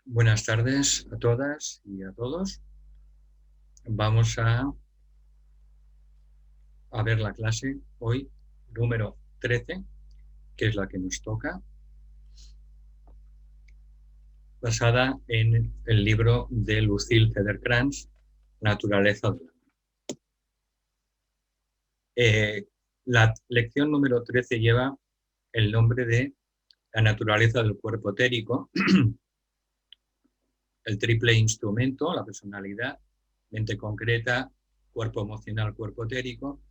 Buenas tardes a todas y a todos. Vamos a ver la clase hoy, número 13, que es la que nos toca, basada en el libro de Lucille Feder-Krantz, Naturaleza del alma. La lección número 13 lleva el nombre de la naturaleza del cuerpo etérico, el triple instrumento, la personalidad, mente concreta, cuerpo emocional, cuerpo etérico,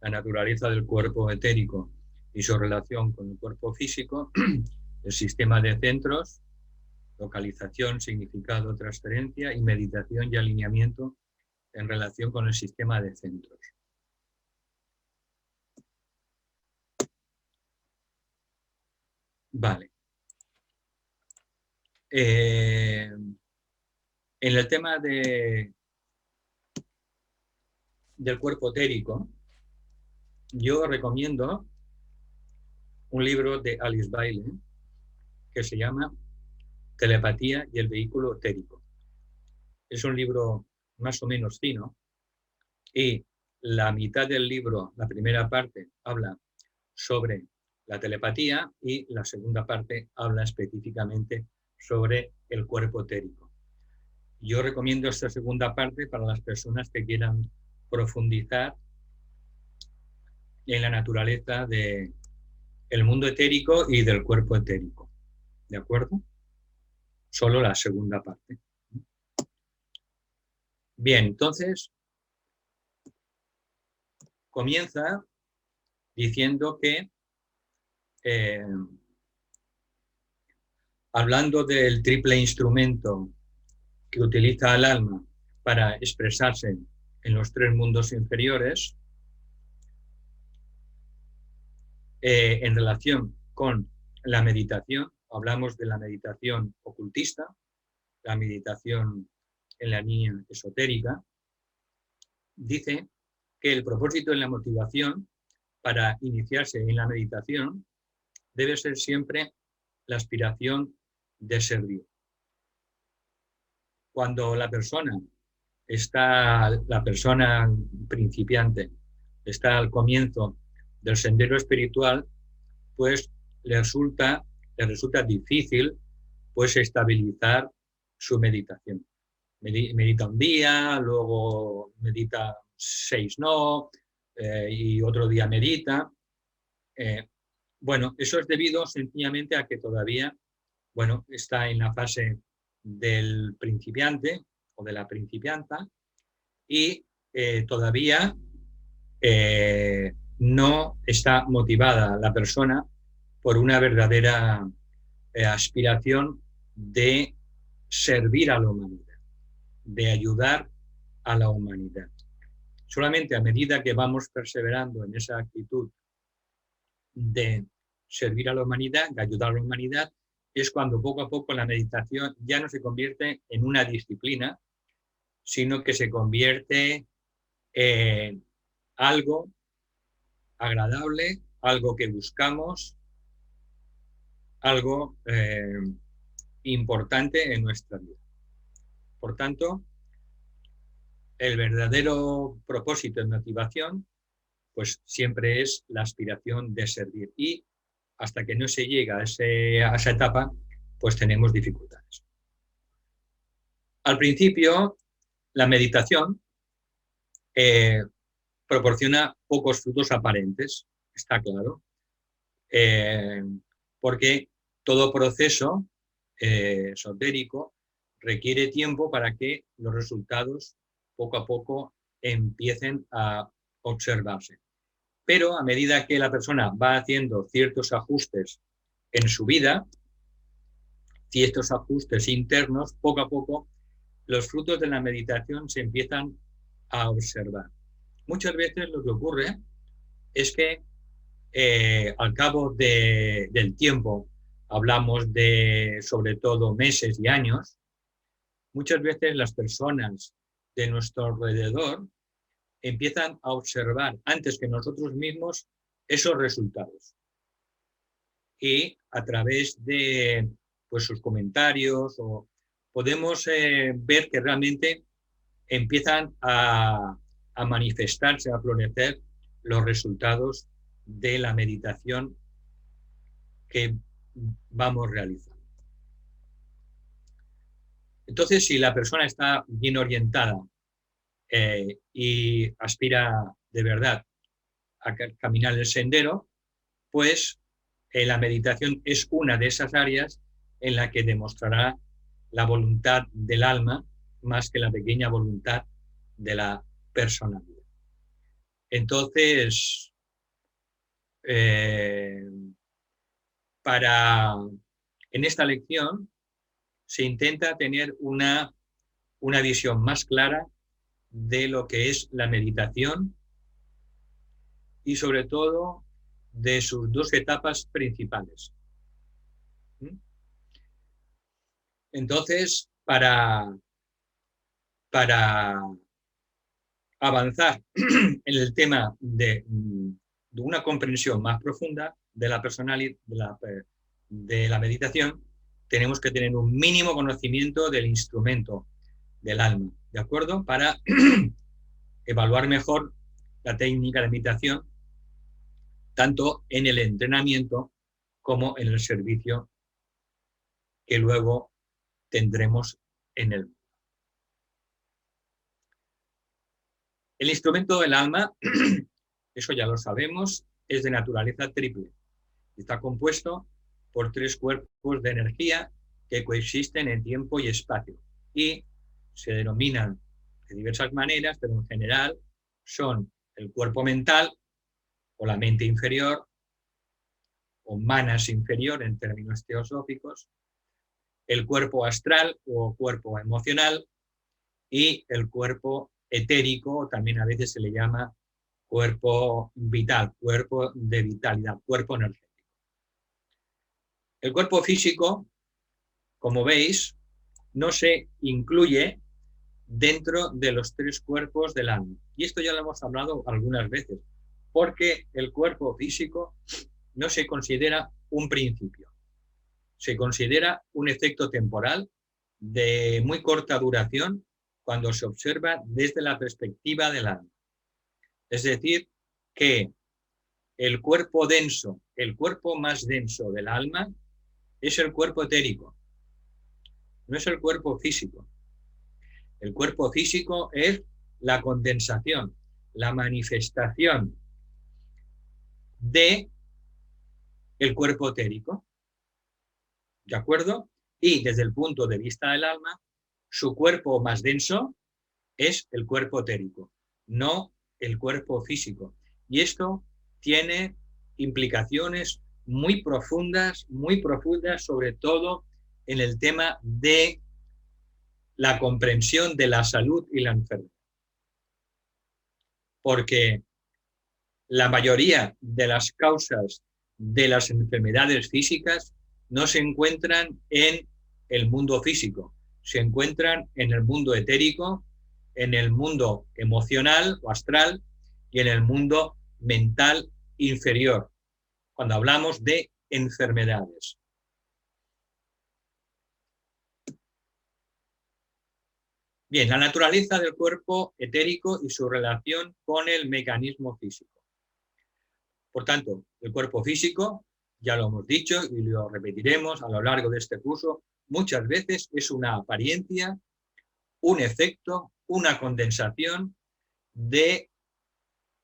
la naturaleza del cuerpo etérico y su relación con el cuerpo físico, el sistema de centros, localización, significado, transferencia y meditación y alineamiento en relación con el sistema de centros. Vale. En el tema del cuerpo etérico, yo recomiendo un libro de Alice Bailey que se llama Telepatía y el vehículo etérico. Es un libro más o menos fino y la mitad del libro, la primera parte, habla sobre la telepatía y la segunda parte habla específicamente sobre el cuerpo etérico. Yo recomiendo esta segunda parte para las personas que quieran profundizar en la naturaleza del mundo etérico y del cuerpo etérico. ¿De acuerdo? Solo la segunda parte. Bien, entonces comienza diciendo que hablando del triple instrumento que utiliza el alma para expresarse en los tres mundos inferiores, en relación con la meditación, hablamos de la meditación ocultista, la meditación en la línea esotérica, dice que el propósito y la motivación para iniciarse en la meditación debe ser siempre la aspiración de servir. Cuando la persona principiante, está al comienzo del sendero espiritual, pues le resulta difícil pues estabilizar su meditación. Medita un día, luego medita 6 y otro día medita. Bueno, eso es debido sencillamente a que todavía, está en la fase del principiante o de la principianta y todavía no está motivada la persona por una verdadera aspiración de servir a la humanidad, de ayudar a la humanidad. Solamente a medida que vamos perseverando en esa actitud de servir a la humanidad, de ayudar a la humanidad, es cuando poco a poco la meditación ya no se convierte en una disciplina, sino que se convierte en algo agradable, algo que buscamos, algo importante en nuestra vida. Por tanto, el verdadero propósito de motivación, pues siempre es la aspiración de servir. Y hasta que no se llega a esa etapa, pues tenemos dificultades. Al principio, la meditación proporciona pocos frutos aparentes, está claro, porque todo proceso esotérico requiere tiempo para que los resultados poco a poco empiecen a observarse. Pero a medida que la persona va haciendo ciertos ajustes en su vida, ciertos ajustes internos, poco a poco los frutos de la meditación se empiezan a observar. Muchas veces lo que ocurre es que al cabo del tiempo, hablamos de sobre todo meses y años, muchas veces las personas de nuestro alrededor empiezan a observar antes que nosotros mismos esos resultados. y a través de pues, sus comentarios podemos ver que realmente empiezan a manifestarse, a florecer los resultados de la meditación que vamos realizando. Entonces, si la persona está bien orientada y aspira de verdad a caminar el sendero, pues la meditación es una de esas áreas en la que demostrará la voluntad del alma más que la pequeña voluntad de la personalidad. Entonces, en esta lección se intenta tener una visión más clara de lo que es la meditación y sobre todo de sus dos etapas principales. Entonces, para avanzar en el tema de una comprensión más profunda de la personalidad, de la meditación, tenemos que tener un mínimo conocimiento del instrumento del alma, ¿de acuerdo? Para evaluar mejor la técnica de meditación, tanto en el entrenamiento como en el servicio que luego tendremos en el mundo. El instrumento del alma, eso ya lo sabemos, es de naturaleza triple. Está compuesto por 3 cuerpos de energía que coexisten en tiempo y espacio y se denominan de diversas maneras, pero en general son el cuerpo mental o la mente inferior o manas inferior en términos teosóficos, el cuerpo astral o cuerpo emocional y el cuerpo etérico, también a veces se le llama cuerpo vital, cuerpo de vitalidad, cuerpo energético. El cuerpo físico, como veis, no se incluye dentro de los 3 cuerpos del alma. Y esto ya lo hemos hablado algunas veces, porque el cuerpo físico no se considera un principio, se considera un efecto temporal de muy corta duración cuando se observa desde la perspectiva del alma. Es decir, que el cuerpo denso, el cuerpo más denso del alma, es el cuerpo etérico, no es el cuerpo físico. El cuerpo físico es la condensación, la manifestación de el cuerpo etérico, ¿de acuerdo? Y desde el punto de vista del alma, su cuerpo más denso es el cuerpo etérico, no el cuerpo físico. Y esto tiene implicaciones muy profundas, sobre todo en el tema de la comprensión de la salud y la enfermedad. Porque la mayoría de las causas de las enfermedades físicas no se encuentran en el mundo físico, se encuentran en el mundo etérico, en el mundo emocional o astral y en el mundo mental inferior, cuando hablamos de enfermedades. Bien, la naturaleza del cuerpo etérico y su relación con el mecanismo físico. Por tanto, el cuerpo físico, ya lo hemos dicho y lo repetiremos a lo largo de este curso, muchas veces es una apariencia, un efecto, una condensación de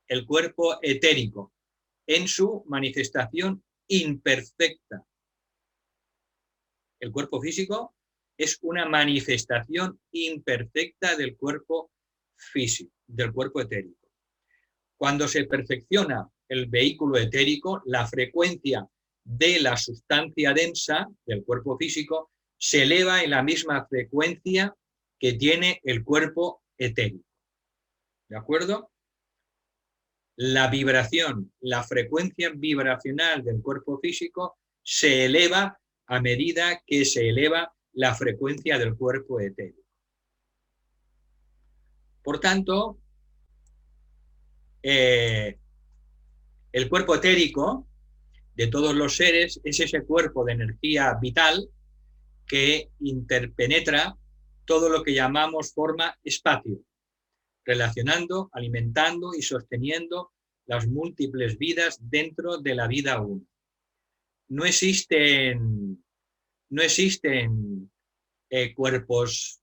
el cuerpo etérico en su manifestación imperfecta. El cuerpo físico es una manifestación imperfecta del cuerpo físico, del cuerpo etérico. Cuando se perfecciona el vehículo etérico, la frecuencia de la sustancia densa del cuerpo físico se eleva en la misma frecuencia que tiene el cuerpo etérico. ¿De acuerdo? La vibración, la frecuencia vibracional del cuerpo físico se eleva a medida que se eleva la frecuencia del cuerpo etérico. Por tanto, el cuerpo etérico de todos los seres es ese cuerpo de energía vital que interpenetra todo lo que llamamos forma espacio, relacionando, alimentando y sosteniendo las múltiples vidas dentro de la vida una. No existen cuerpos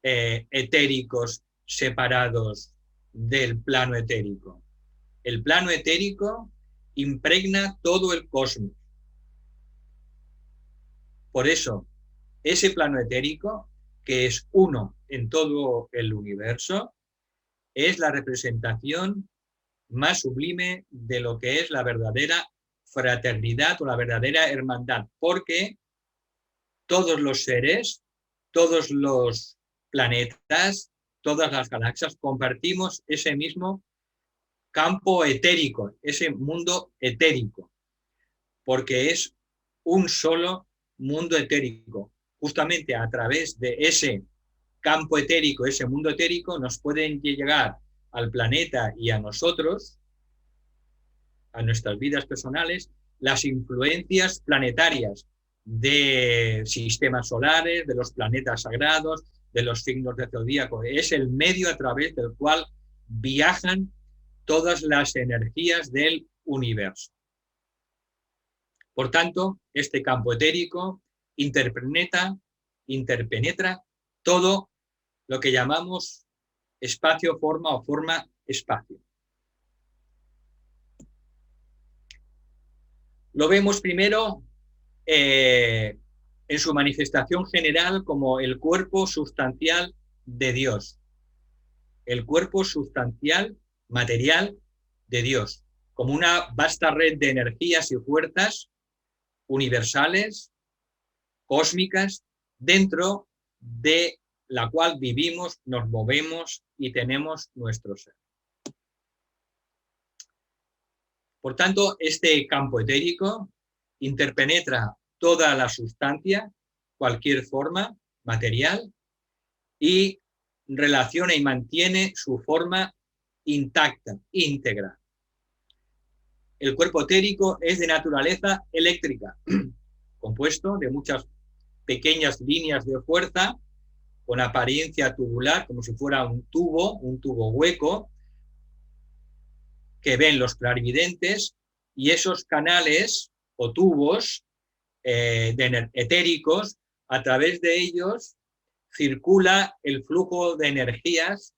etéricos separados del plano etérico. El plano etérico impregna todo el cosmos. Por eso, ese plano etérico, que es uno en todo el universo, es la representación más sublime de lo que es la verdadera fraternidad o la verdadera hermandad, porque todos los seres, todos los planetas, todas las galaxias, compartimos ese mismo campo etérico, ese mundo etérico, porque es un solo mundo etérico. Justamente a través de ese campo etérico, ese mundo etérico, nos pueden llegar al planeta y a nosotros, a nuestras vidas personales, las influencias planetarias de sistemas solares, de los planetas sagrados, de los signos de zodíaco. Es el medio a través del cual viajan todas las energías del universo. Por tanto, este campo etérico interpenetra todo lo que llamamos espacio-forma o forma-espacio. Lo vemos primero en su manifestación general como el cuerpo sustancial de Dios. El cuerpo sustancial, material de Dios, como una vasta red de energías y fuerzas universales, cósmicas, dentro de la cual vivimos, nos movemos y tenemos nuestro ser. Por tanto, este campo etérico interpenetra toda la sustancia, cualquier forma material, y relaciona y mantiene su forma intacta, íntegra. El cuerpo etérico es de naturaleza eléctrica, compuesto de muchas pequeñas líneas de fuerza con apariencia tubular, como si fuera un tubo hueco, que ven los clarividentes, y esos canales o tubos etéricos, a través de ellos circula el flujo de energías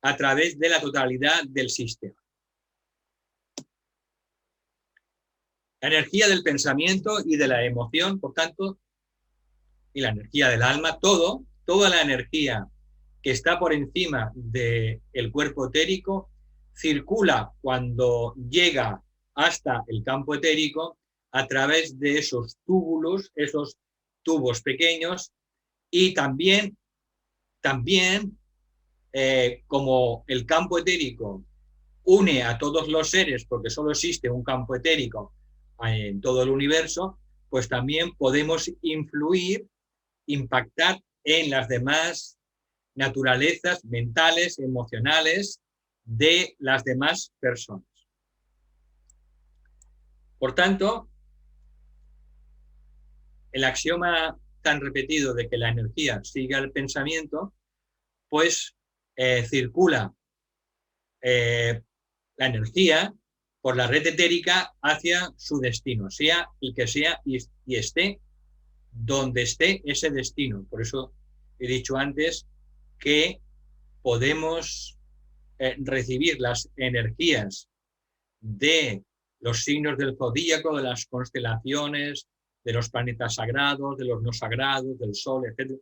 a través de la totalidad del sistema. La energía del pensamiento y de la emoción, por tanto, y la energía del alma, toda la energía que está por encima del cuerpo etérico circula cuando llega hasta el campo etérico a través de esos túbulos, esos tubos pequeños, y también como el campo etérico une a todos los seres, porque solo existe un campo etérico en todo el universo, pues también podemos influir, impactar en las demás naturalezas mentales, emocionales de las demás personas. Por tanto, el axioma tan repetido de que la energía sigue al pensamiento, pues circula la energía por la red etérica hacia su destino, sea el que sea y esté donde esté ese destino. Por eso he dicho antes que podemos recibir las energías de los signos del zodíaco, de las constelaciones, de los planetas sagrados, de los no sagrados, del Sol, etc.,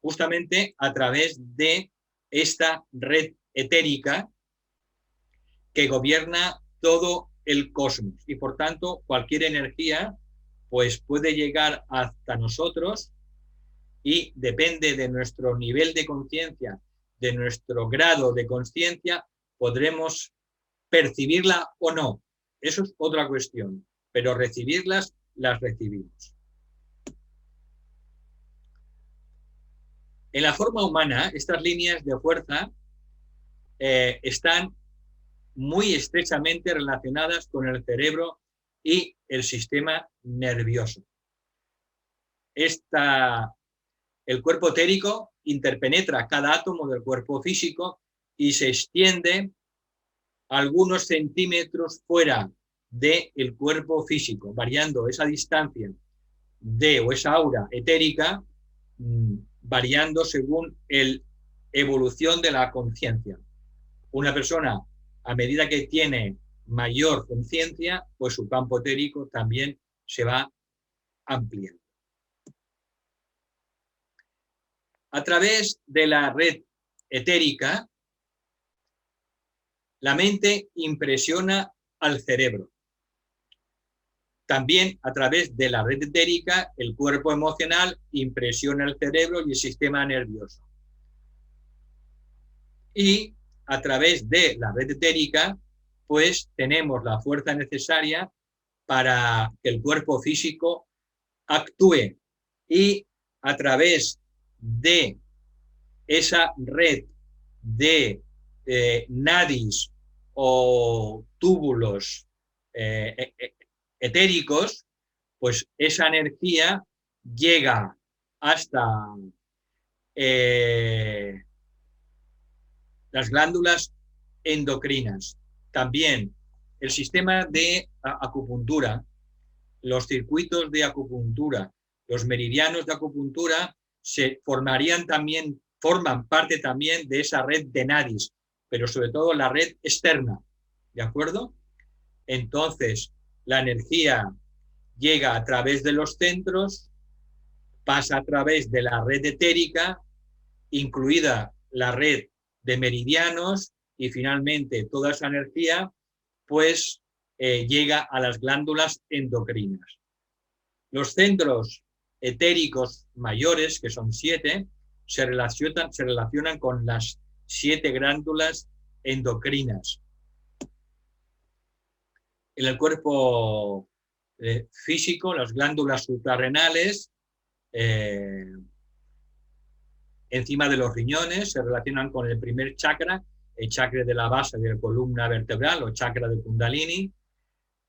justamente a través de esta red etérica que gobierna todo el cosmos, y por tanto cualquier energía pues puede llegar hasta nosotros, y depende de nuestro nivel de conciencia, de nuestro grado de conciencia, podremos percibirla o no. Eso es otra cuestión, pero recibirlas, las recibimos. En la forma humana, estas líneas de fuerza están muy estrechamente relacionadas con el cerebro y el sistema nervioso. El cuerpo etérico interpenetra cada átomo del cuerpo físico y se extiende algunos centímetros fuera del cuerpo físico, variando esa distancia o esa aura etérica, variando según la evolución de la conciencia. Una persona, a medida que tiene mayor conciencia, pues su campo etérico también se va ampliando. A través de la red etérica, la mente impresiona al cerebro. También a través de la red etérica, el cuerpo emocional impresiona el cerebro y el sistema nervioso. Y a través de la red etérica, pues tenemos la fuerza necesaria para que el cuerpo físico actúe. Y a través de esa red de nadis o túbulos etéricos, pues esa energía llega hasta las glándulas endocrinas. También el sistema de acupuntura, los circuitos de acupuntura, los meridianos de acupuntura forman parte también de esa red de nadis, pero sobre todo la red externa, ¿de acuerdo? Entonces, la energía llega a través de los centros, pasa a través de la red etérica, incluida la red de meridianos, y finalmente toda esa energía pues llega a las glándulas endocrinas. Los centros etéricos mayores, que son 7, se relacionan con las 7 glándulas endocrinas. En el cuerpo físico, las glándulas suprarrenales, encima de los riñones, se relacionan con el primer chakra, el chakra de la base de la columna vertebral o chakra de Kundalini.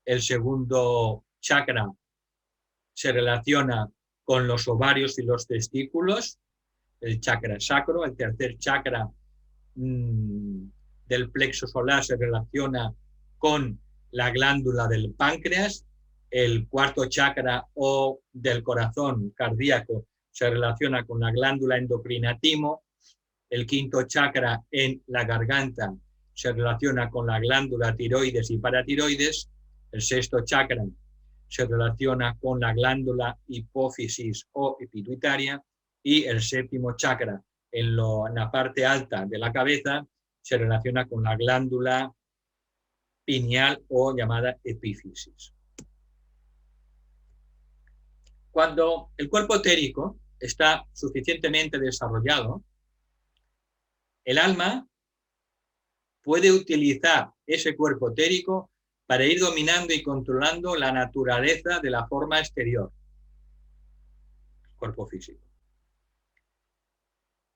El segundo chakra se relaciona con los ovarios y los testículos, el chakra sacro. El tercer chakra del plexo solar se relaciona con la glándula del páncreas. El cuarto chakra o del corazón cardíaco se relaciona con la glándula endocrina timo. El quinto chakra en la garganta se relaciona con la glándula tiroides y paratiroides. El sexto chakra se relaciona con la glándula hipófisis o pituitaria. Y el séptimo chakra en la parte alta de la cabeza se relaciona con la glándula pineal o llamada epífisis. Cuando el cuerpo etérico está suficientemente desarrollado, el alma puede utilizar ese cuerpo etérico para ir dominando y controlando la naturaleza de la forma exterior, el cuerpo físico.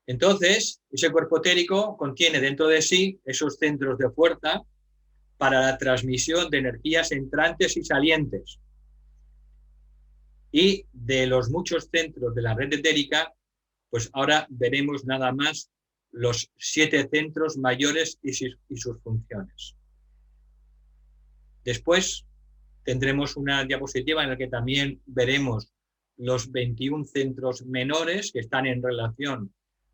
Entonces, ese cuerpo etérico contiene dentro de sí esos centros de fuerza para la transmisión de energías entrantes y salientes. Y de los muchos centros de la red etérica, pues ahora veremos nada más los 7 centros mayores y sus funciones. Después tendremos una diapositiva en la que también veremos los 21 centros menores que están en relación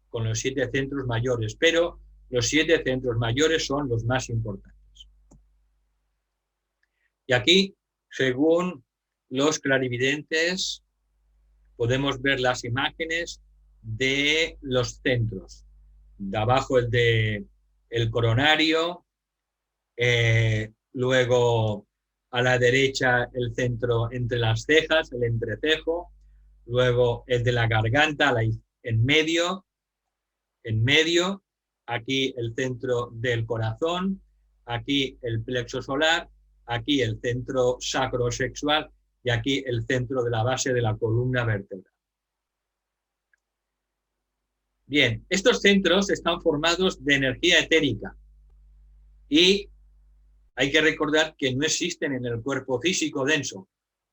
con los 7 centros mayores, pero los 7 centros mayores son los más importantes. Y aquí, según los clarividentes, podemos ver las imágenes de los centros. De abajo el coronario, luego a la derecha el centro entre las cejas, el entrecejo, luego el de la garganta en medio, aquí el centro del corazón, aquí el plexo solar, aquí el centro sacrosexual y aquí el centro de la base de la columna vertebral. Bien, estos centros están formados de energía etérica y hay que recordar que no existen en el cuerpo físico denso,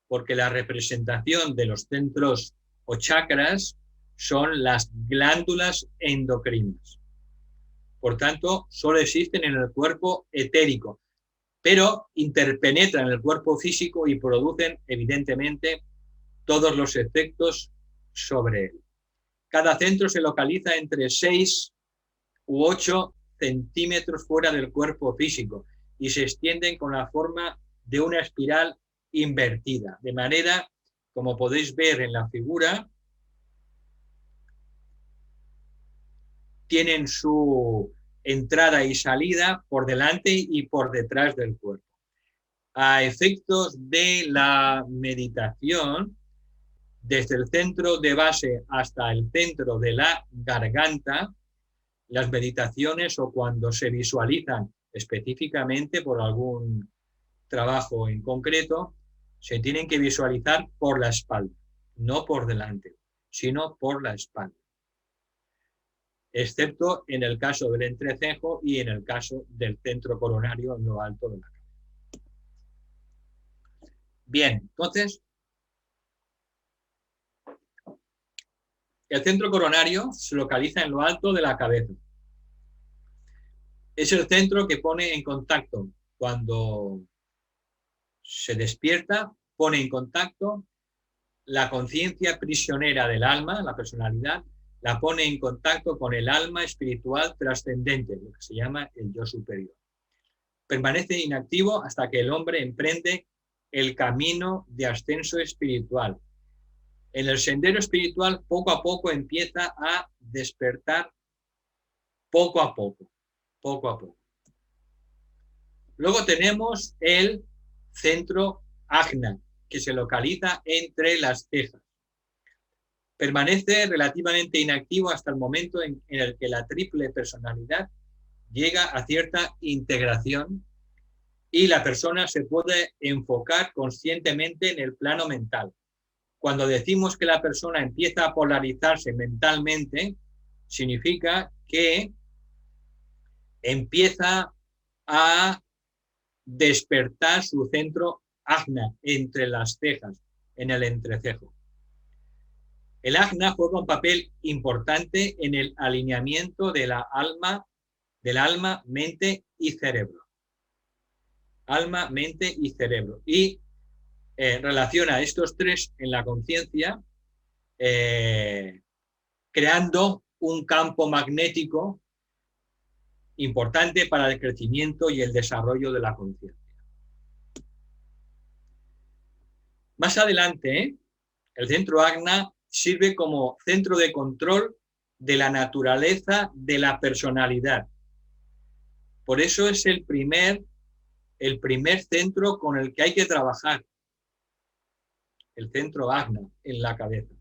porque la representación de los centros o chakras son las glándulas endocrinas. Por tanto, solo existen en el cuerpo etérico, pero interpenetran en el cuerpo físico y producen, evidentemente, todos los efectos sobre él. Cada centro se localiza entre 6 u 8 centímetros fuera del cuerpo físico y se extienden con la forma de una espiral invertida, de manera, como podéis ver en la figura, tienen su entrada y salida por delante y por detrás del cuerpo. A efectos de la meditación, desde el centro de base hasta el centro de la garganta, las meditaciones o cuando se visualizan específicamente por algún trabajo en concreto, se tienen que visualizar por la espalda, no por delante, sino por la espalda, excepto en el caso del entrecejo y en el caso del centro coronario en lo alto de la cabeza. Bien, entonces, el centro coronario se localiza en lo alto de la cabeza. Es el centro que pone en contacto cuando se despierta, pone en contacto la conciencia prisionera del alma, la personalidad, la pone en contacto con el alma espiritual trascendente, lo que se llama el yo superior. Permanece inactivo hasta que el hombre emprende el camino de ascenso espiritual. En el sendero espiritual, poco a poco empieza a despertar, poco a poco, poco a poco. Luego tenemos el centro Ajna, que se localiza entre las cejas. Permanece relativamente inactivo hasta el momento en el que la triple personalidad llega a cierta integración y la persona se puede enfocar conscientemente en el plano mental. Cuando decimos que la persona empieza a polarizarse mentalmente, significa que empieza a despertar su centro Ajna entre las cejas, en el entrecejo. El Ajna juega un papel importante en el alineamiento de la alma, del alma, mente y cerebro. Alma, mente y cerebro. Y relaciona estos tres en la conciencia, creando un campo magnético importante para el crecimiento y el desarrollo de la conciencia. Más adelante, el centro Ajna sirve como centro de control de la naturaleza de la personalidad. Por eso es el primer centro con el que hay que trabajar, el centro Ajna en la cabeza.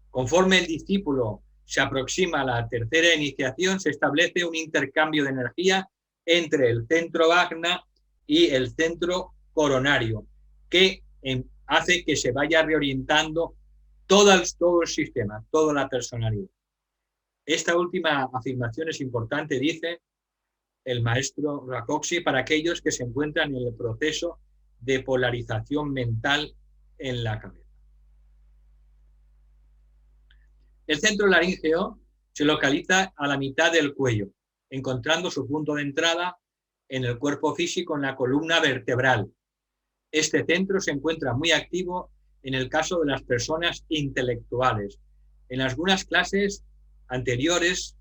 Conforme el discípulo se aproxima a la tercera iniciación, se establece un intercambio de energía entre el centro Ajna y el centro coronario, que hace que se vaya reorientando todo el sistema, toda la personalidad. Esta última afirmación es importante, dice el maestro Rakoczy, para aquellos que se encuentran en el proceso de polarización mental en la cabeza. El centro laríngeo se localiza a la mitad del cuello, encontrando su punto de entrada en el cuerpo físico en la columna vertebral. Este centro se encuentra muy activo en el caso de las personas intelectuales. En algunas clases anteriores,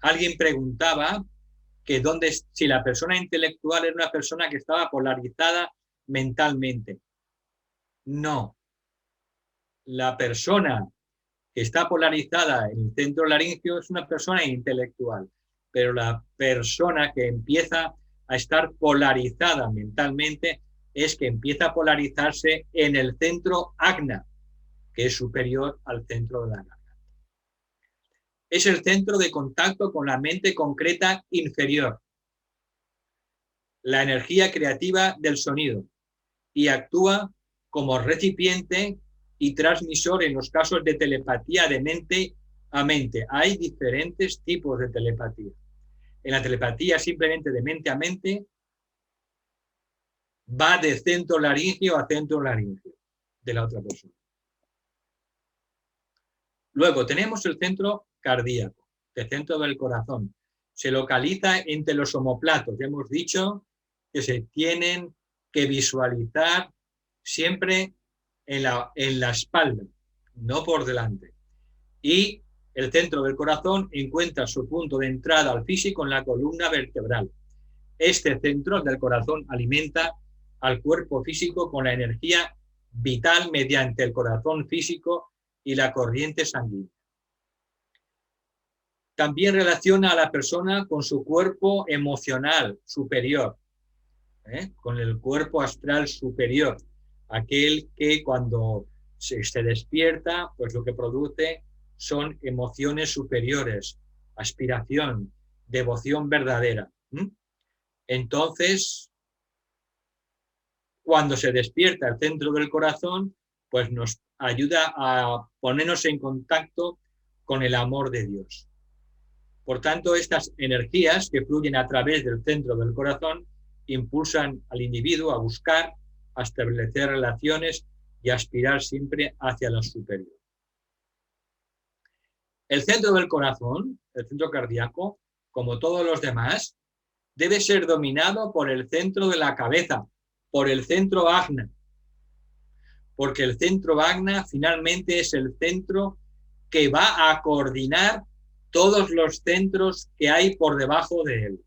alguien preguntaba que si la persona intelectual era una persona que estaba polarizada mentalmente. No. La persona que está polarizada en el centro laríngeo es una persona intelectual, pero la persona que empieza a estar polarizada mentalmente es que empieza a polarizarse en el centro Ajna, que es superior al centro de la garganta. Es el centro de contacto con la mente concreta inferior, la energía creativa del sonido, y actúa como recipiente y transmisor en los casos de telepatía de mente a mente. Hay diferentes tipos de telepatía. En la telepatía simplemente de mente a mente, va de centro laríngeo a centro laríngeo de la otra persona. Luego tenemos el centro cardíaco, el centro del corazón. Se localiza entre los omóplatos. Ya hemos dicho que se tienen que visualizar siempre en la espalda, no por delante. Y el centro del corazón encuentra su punto de entrada al físico en la columna vertebral. Este centro del corazón alimenta al cuerpo físico con la energía vital mediante el corazón físico y la corriente sanguínea. También relaciona a la persona con su cuerpo emocional superior, con el cuerpo astral superior, aquel que cuando se despierta, pues lo que produce son emociones superiores, aspiración, devoción verdadera. Entonces, cuando se despierta el centro del corazón, pues nos ayuda a ponernos en contacto con el amor de Dios. Por tanto, estas energías que fluyen a través del centro del corazón impulsan al individuo a buscar, a establecer relaciones y a aspirar siempre hacia lo superior. El centro del corazón, el centro cardíaco, como todos los demás, debe ser dominado por el centro de la cabeza, por el centro ajna, porque el centro ajna finalmente es el centro que va a coordinar todos los centros que hay por debajo de él.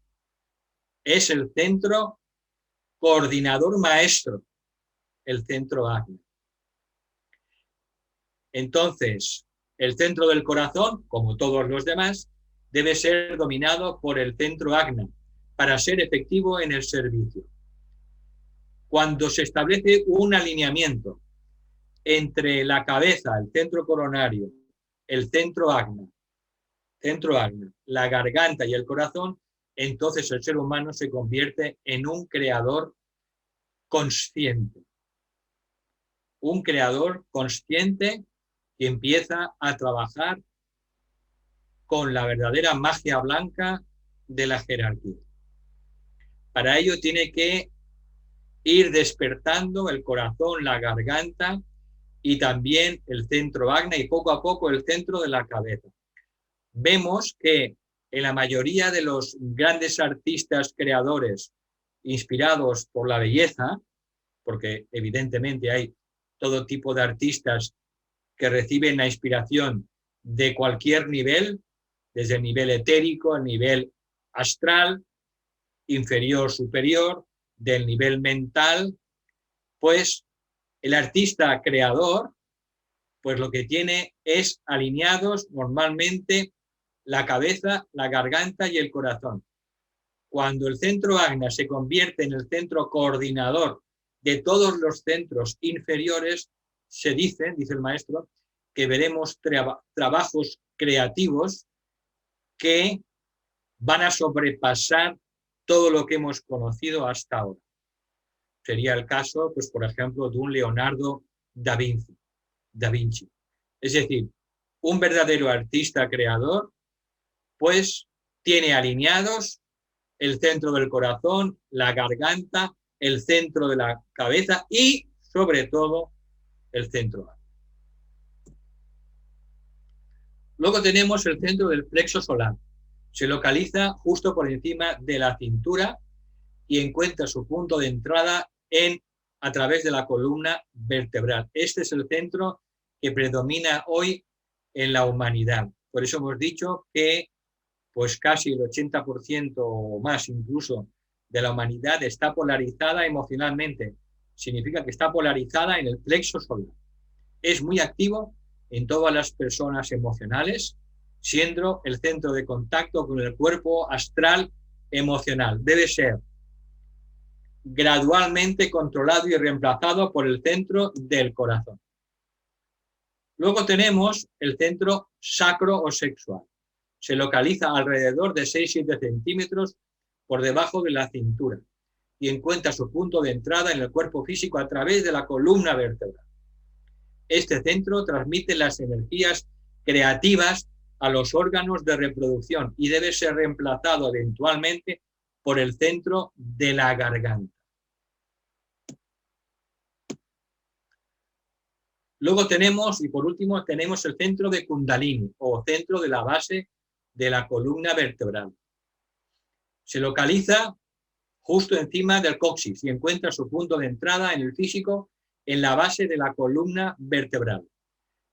Es el centro coordinador maestro, el centro ajna. Entonces, el centro del corazón, como todos los demás, debe ser dominado por el centro ajna para ser efectivo en el servicio. Cuando se establece un alineamiento entre la cabeza, el centro coronario, el centro ajna, la garganta y el corazón, entonces el ser humano se convierte en un creador consciente. Un creador consciente que empieza a trabajar con la verdadera magia blanca de la jerarquía. Para ello tiene que ir despertando el corazón, la garganta y también el centro ajna y poco a poco el centro de la cabeza. Vemos que en la mayoría de los grandes artistas creadores inspirados por la belleza, porque evidentemente hay todo tipo de artistas que reciben la inspiración de cualquier nivel, desde el nivel etérico, el nivel astral, inferior, superior, del nivel mental, pues el artista creador, pues lo que tiene es alineados normalmente la cabeza, la garganta y el corazón. Cuando el centro ajna se convierte en el centro coordinador de todos los centros inferiores, se dice el maestro, que veremos trabajos creativos que van a sobrepasar todo lo que hemos conocido hasta ahora. Sería el caso, pues, por ejemplo, de un Leonardo da Vinci. Es decir, un verdadero artista creador, pues, tiene alineados el centro del corazón, la garganta, el centro de la cabeza y, sobre todo, el centro. Luego tenemos el centro del plexo solar. Se localiza justo por encima de la cintura y encuentra su punto de entrada a través de la columna vertebral. Este es el centro que predomina hoy en la humanidad. Por eso hemos dicho que pues casi el 80% o más incluso de la humanidad está polarizada emocionalmente. Significa que está polarizada en el plexo solar. Es muy activo en todas las personas emocionales, siendo el centro de contacto con el cuerpo astral emocional. Debe ser gradualmente controlado y reemplazado por el centro del corazón. Luego tenemos el centro sacro o sexual. Se localiza alrededor de 6-7 centímetros por debajo de la cintura y encuentra su punto de entrada en el cuerpo físico a través de la columna vertebral. Este centro transmite las energías creativas a los órganos de reproducción y debe ser reemplazado eventualmente por el centro de la garganta. Luego tenemos, y por último, tenemos el centro de Kundalini, o centro de la base de la columna vertebral. Se localiza justo encima del coxis y encuentra su punto de entrada en el físico en la base de la columna vertebral.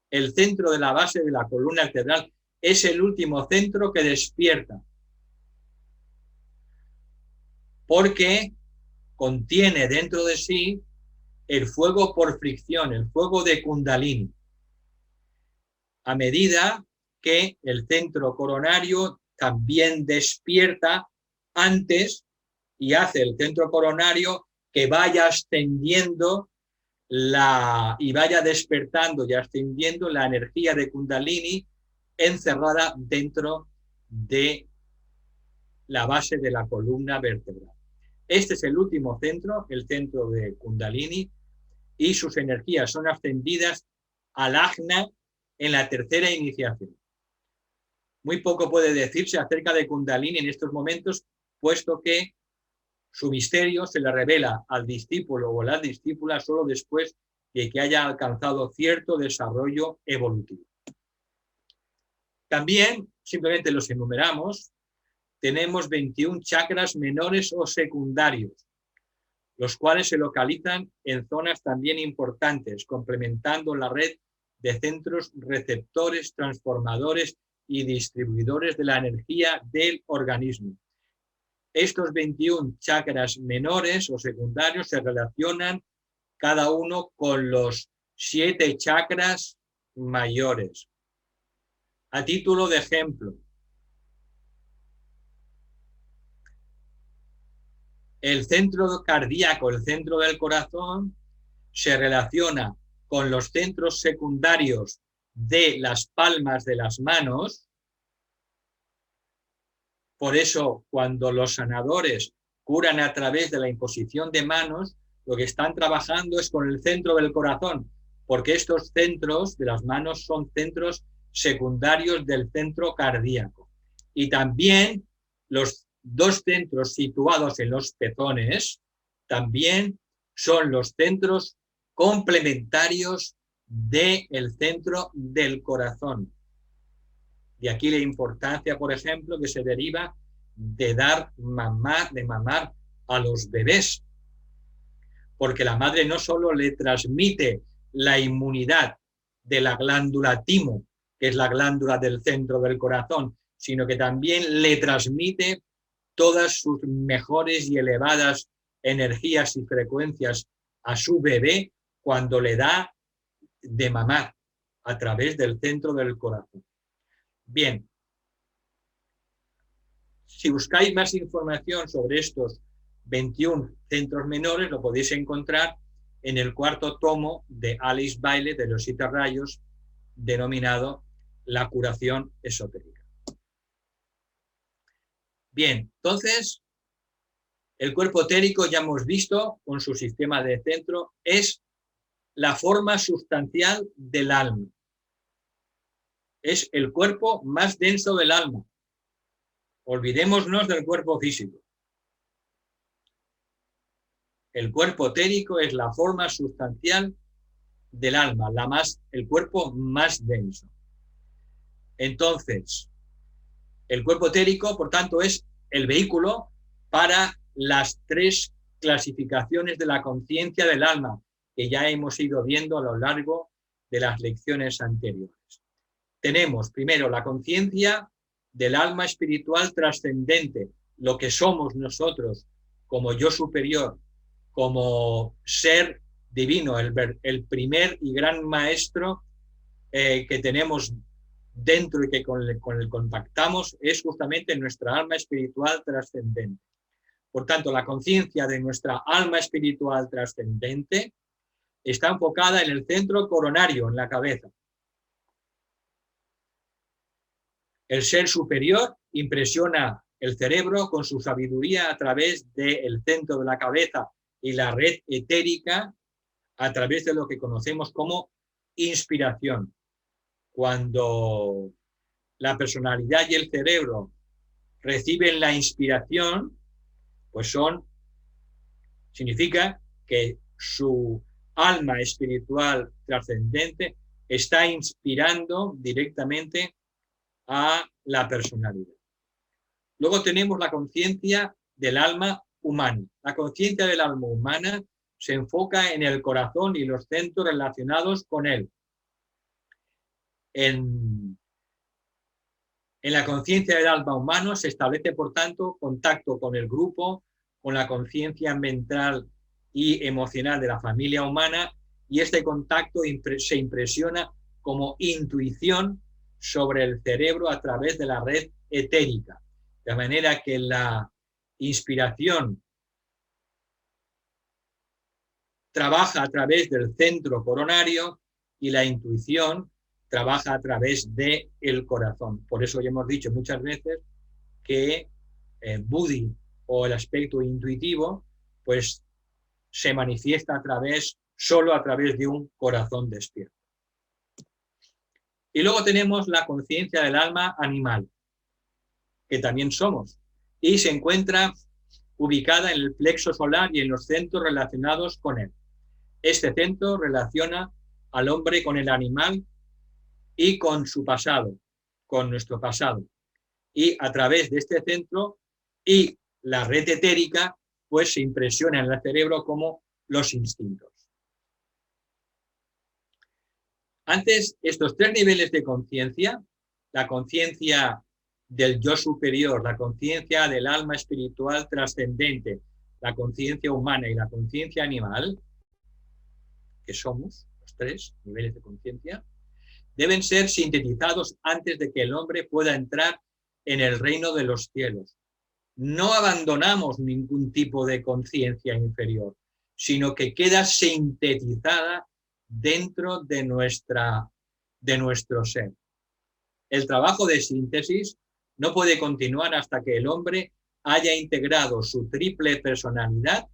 El centro de la base de la columna vertebral es el último centro que despierta, porque contiene dentro de sí el fuego por fricción, el fuego de Kundalini. A medida que el centro coronario también despierta antes y hace el centro coronario que vaya ascendiendo y vaya despertando y ascendiendo la energía de Kundalini encerrada dentro de la base de la columna vertebral. Este es el último centro, el centro de Kundalini, y sus energías son ascendidas al Ajna en la tercera iniciación. Muy poco puede decirse acerca de Kundalini en estos momentos, puesto que su misterio se le revela al discípulo o a la discípula solo después de que haya alcanzado cierto desarrollo evolutivo. También, simplemente los enumeramos, tenemos 21 chakras menores o secundarios, los cuales se localizan en zonas también importantes, complementando la red de centros receptores, transformadores y distribuidores de la energía del organismo. Estos 21 chakras menores o secundarios se relacionan cada uno con los 7 chakras mayores. A título de ejemplo, el centro cardíaco, el centro del corazón, se relaciona con los centros secundarios de las palmas de las manos. Por eso, cuando los sanadores curan a través de la imposición de manos, lo que están trabajando es con el centro del corazón, porque estos centros de las manos son centros secundarios del centro cardíaco. Y también los 2 centros situados en los pezones también son los centros complementarios del centro del corazón. De aquí la importancia, por ejemplo, que se deriva de dar de mamar a los bebés, porque la madre no solo le transmite la inmunidad de la glándula timo, que es la glándula del centro del corazón, sino que también le transmite todas sus mejores y elevadas energías y frecuencias a su bebé cuando le da de mamar a través del centro del corazón. Bien, si buscáis más información sobre estos 21 centros menores, lo podéis encontrar en el 4º tomo de Alice Bailey de los 7 rayos, denominado La curación esotérica. Bien, entonces, el cuerpo etérico, ya hemos visto, con su sistema de centro, es la forma sustancial del alma. Es el cuerpo más denso del alma. Olvidémonos del cuerpo físico. El cuerpo etérico es la forma sustancial del alma, el cuerpo más denso. Entonces, el cuerpo etérico, por tanto, es el vehículo para las 3 clasificaciones de la conciencia del alma, que ya hemos ido viendo a lo largo de las lecciones anteriores. Tenemos primero la conciencia del alma espiritual trascendente, lo que somos nosotros como yo superior, como ser divino, el primer y gran maestro que tenemos dentro y que con el contactamos es justamente nuestra alma espiritual trascendente. Por tanto, la conciencia de nuestra alma espiritual trascendente está enfocada en el centro coronario, en la cabeza. El ser superior impresiona el cerebro con su sabiduría a través del centro de la cabeza y la red etérica a través de lo que conocemos como inspiración. Cuando la personalidad y el cerebro reciben la inspiración, pues significa que su alma espiritual trascendente está inspirando directamente a la personalidad. Luego tenemos la conciencia del alma humana. La conciencia del alma humana se enfoca en el corazón y los centros relacionados con él. En la conciencia del alma humano se establece, por tanto, contacto con el grupo, con la conciencia mental y emocional de la familia humana, y este contacto se impresiona como intuición sobre el cerebro a través de la red etérica. De manera que la inspiración trabaja a través del centro coronario y la intuición trabaja a través del corazón. Por eso ya hemos dicho muchas veces que Buddhi o el aspecto intuitivo pues se manifiesta solo a través de un corazón despierto. Y luego tenemos la conciencia del alma animal, que también somos, y se encuentra ubicada en el plexo solar y en los centros relacionados con él. Este centro relaciona al hombre con el animal y con su pasado, con nuestro pasado. Y a través de este centro y la red etérica, pues se impresiona en el cerebro como los instintos. Antes, estos tres niveles de conciencia, la conciencia del yo superior, la conciencia del alma espiritual trascendente, la conciencia humana y la conciencia animal, que somos los tres niveles de conciencia, deben ser sintetizados antes de que el hombre pueda entrar en el reino de los cielos. No abandonamos ningún tipo de conciencia inferior, sino que queda sintetizada dentro de nuestro ser. El trabajo de síntesis no puede continuar hasta que el hombre haya integrado su triple personalidad,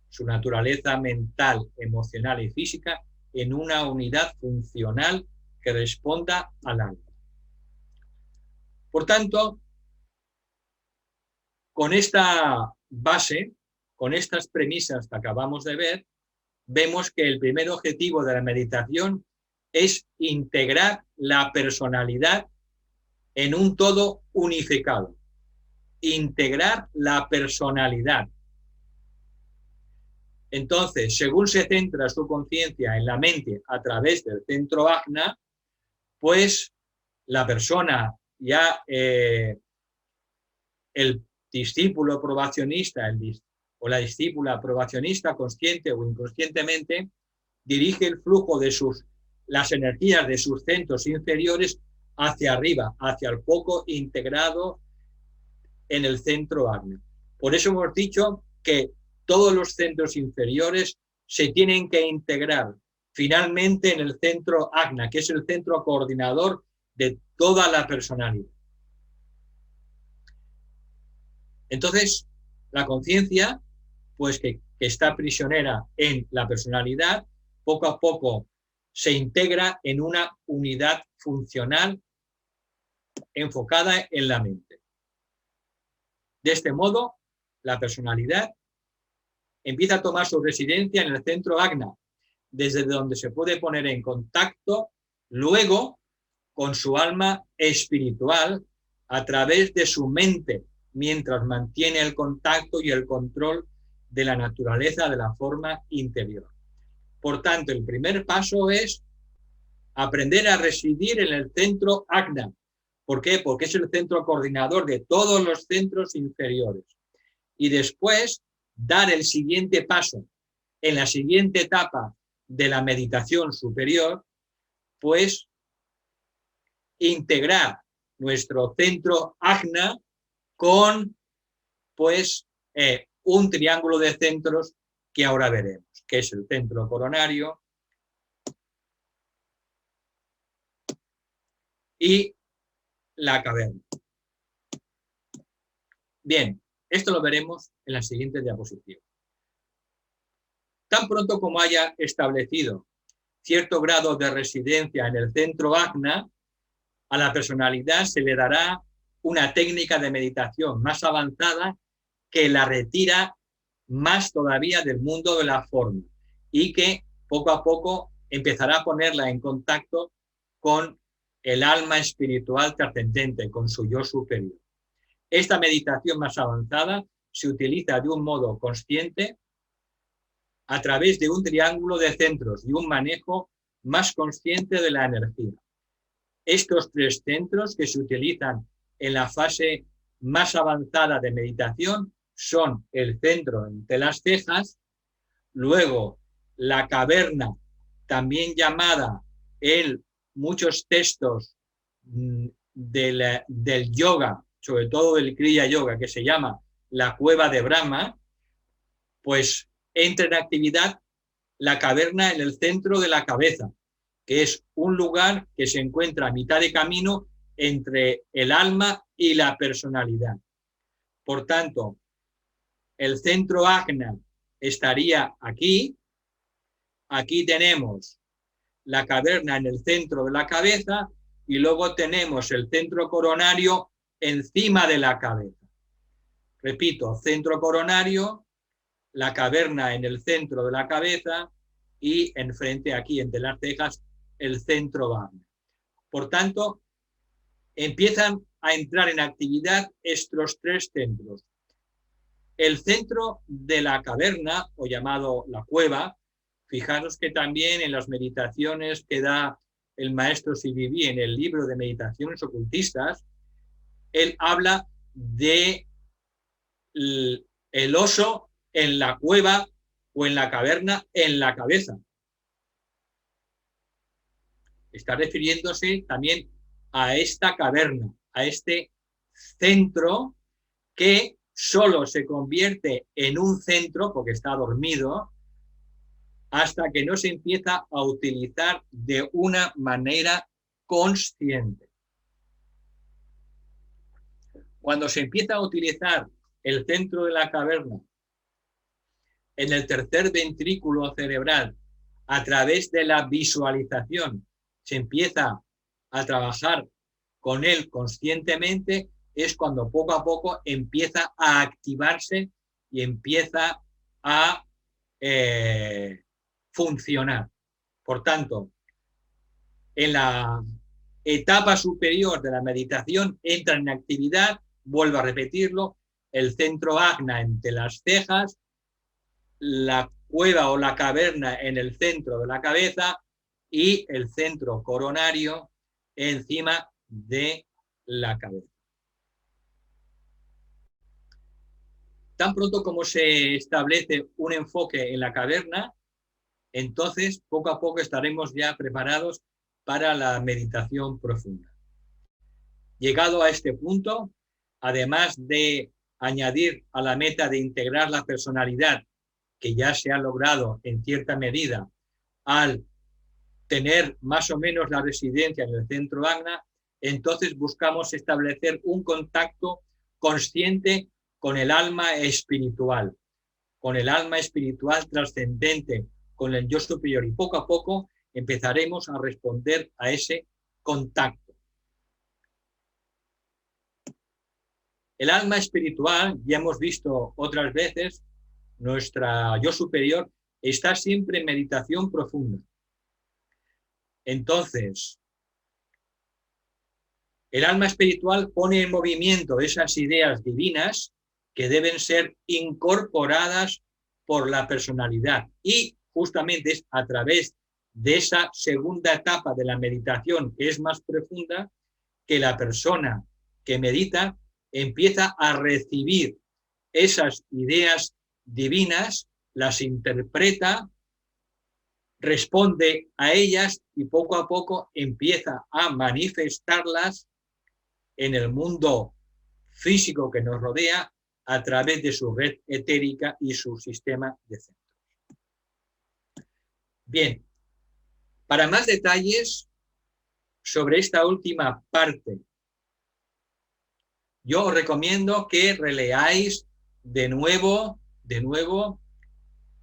su naturaleza mental, emocional y física, en una unidad funcional que responda al alma. Por tanto, con esta base, con estas premisas que acabamos de ver, vemos que el primer objetivo de la meditación es integrar la personalidad en un todo unificado. Integrar la personalidad. Entonces, según se centra su conciencia en la mente a través del centro ajna, pues la persona ya, el discípulo probacionista o la discípula probacionista, consciente o inconscientemente, dirige el flujo de las energías de sus centros inferiores hacia arriba, hacia el foco integrado en el centro ajna. Por eso hemos dicho que todos los centros inferiores se tienen que integrar finalmente en el centro ajna, que es el centro coordinador de toda la personalidad. Entonces, la conciencia, pues que está prisionera en la personalidad, poco a poco se integra en una unidad funcional enfocada en la mente. De este modo, la personalidad empieza a tomar su residencia en el centro ajna, desde donde se puede poner en contacto luego con su alma espiritual a través de su mente, mientras mantiene el contacto y el control de la naturaleza de la forma interior. Por tanto, el primer paso es aprender a residir en el centro ajna. ¿Por qué? Porque es el centro coordinador de todos los centros inferiores. Y después dar el siguiente paso, en la siguiente etapa de la meditación superior, pues integrar nuestro centro ajna con pues un triángulo de centros que ahora veremos, que es el centro coronario y la caverna. Bien, esto lo veremos en la siguiente diapositiva. Tan pronto como haya establecido cierto grado de residencia en el centro ajna, a la personalidad se le dará una técnica de meditación más avanzada que la retira más todavía del mundo de la forma y que poco a poco empezará a ponerla en contacto con el alma espiritual trascendente, con su yo superior. Esta meditación más avanzada se utiliza de un modo consciente a través de un triángulo de centros y un manejo más consciente de la energía. Estos tres centros que se utilizan en la fase más avanzada de meditación son el centro entre las cejas, luego la caverna, también llamada en muchos textos del yoga, sobre todo del Kriya Yoga, que se llama la cueva de Brahma, pues entra en actividad la caverna en el centro de la cabeza, que es un lugar que se encuentra a mitad de camino entre el alma y la personalidad. Por tanto, el centro Ajna estaría aquí. Aquí tenemos la caverna en el centro de la cabeza y luego tenemos el centro coronario encima de la cabeza. Repito, centro coronario, la caverna en el centro de la cabeza y enfrente, aquí entre las cejas, el centro Vajna. Por tanto, empiezan a entrar en actividad estos tres centros. El centro de la caverna, o llamado la cueva, fijaros que también en las meditaciones que da el maestro Siddhi en el libro de meditaciones ocultistas, él habla de el oso en la cueva o en la caverna en la cabeza. Está refiriéndose también a esta caverna, a este centro que solo se convierte en un centro, porque está dormido, hasta que no se empieza a utilizar de una manera consciente. Cuando se empieza a utilizar el centro de la caverna en el tercer ventrículo cerebral a través de la visualización, se empieza a trabajar con él conscientemente, es cuando poco a poco empieza a activarse y empieza a funcionar. Por tanto, en la etapa superior de la meditación entra en actividad, vuelvo a repetirlo, el centro Ajna entre las cejas, la cueva o la caverna en el centro de la cabeza y el centro coronario encima de la cabeza. Tan pronto como se establece un enfoque en la caverna, entonces poco a poco estaremos ya preparados para la meditación profunda. Llegado a este punto, además de añadir a la meta de integrar la personalidad, que ya se ha logrado en cierta medida al tener más o menos la residencia en el centro Ajna, entonces buscamos establecer un contacto consciente con el alma espiritual trascendente, con el yo superior, y poco a poco empezaremos a responder a ese contacto. El alma espiritual, ya hemos visto otras veces, nuestra yo superior está siempre en meditación profunda. Entonces, el alma espiritual pone en movimiento esas ideas divinas que deben ser incorporadas por la personalidad, y justamente es a través de esa segunda etapa de la meditación, que es más profunda, que la persona que medita empieza a recibir esas ideas divinas, las interpreta, responde a ellas y poco a poco empieza a manifestarlas en el mundo físico que nos rodea a través de su red etérica y su sistema de centros. Bien, para más detalles sobre esta última parte, yo os recomiendo que releáis de nuevo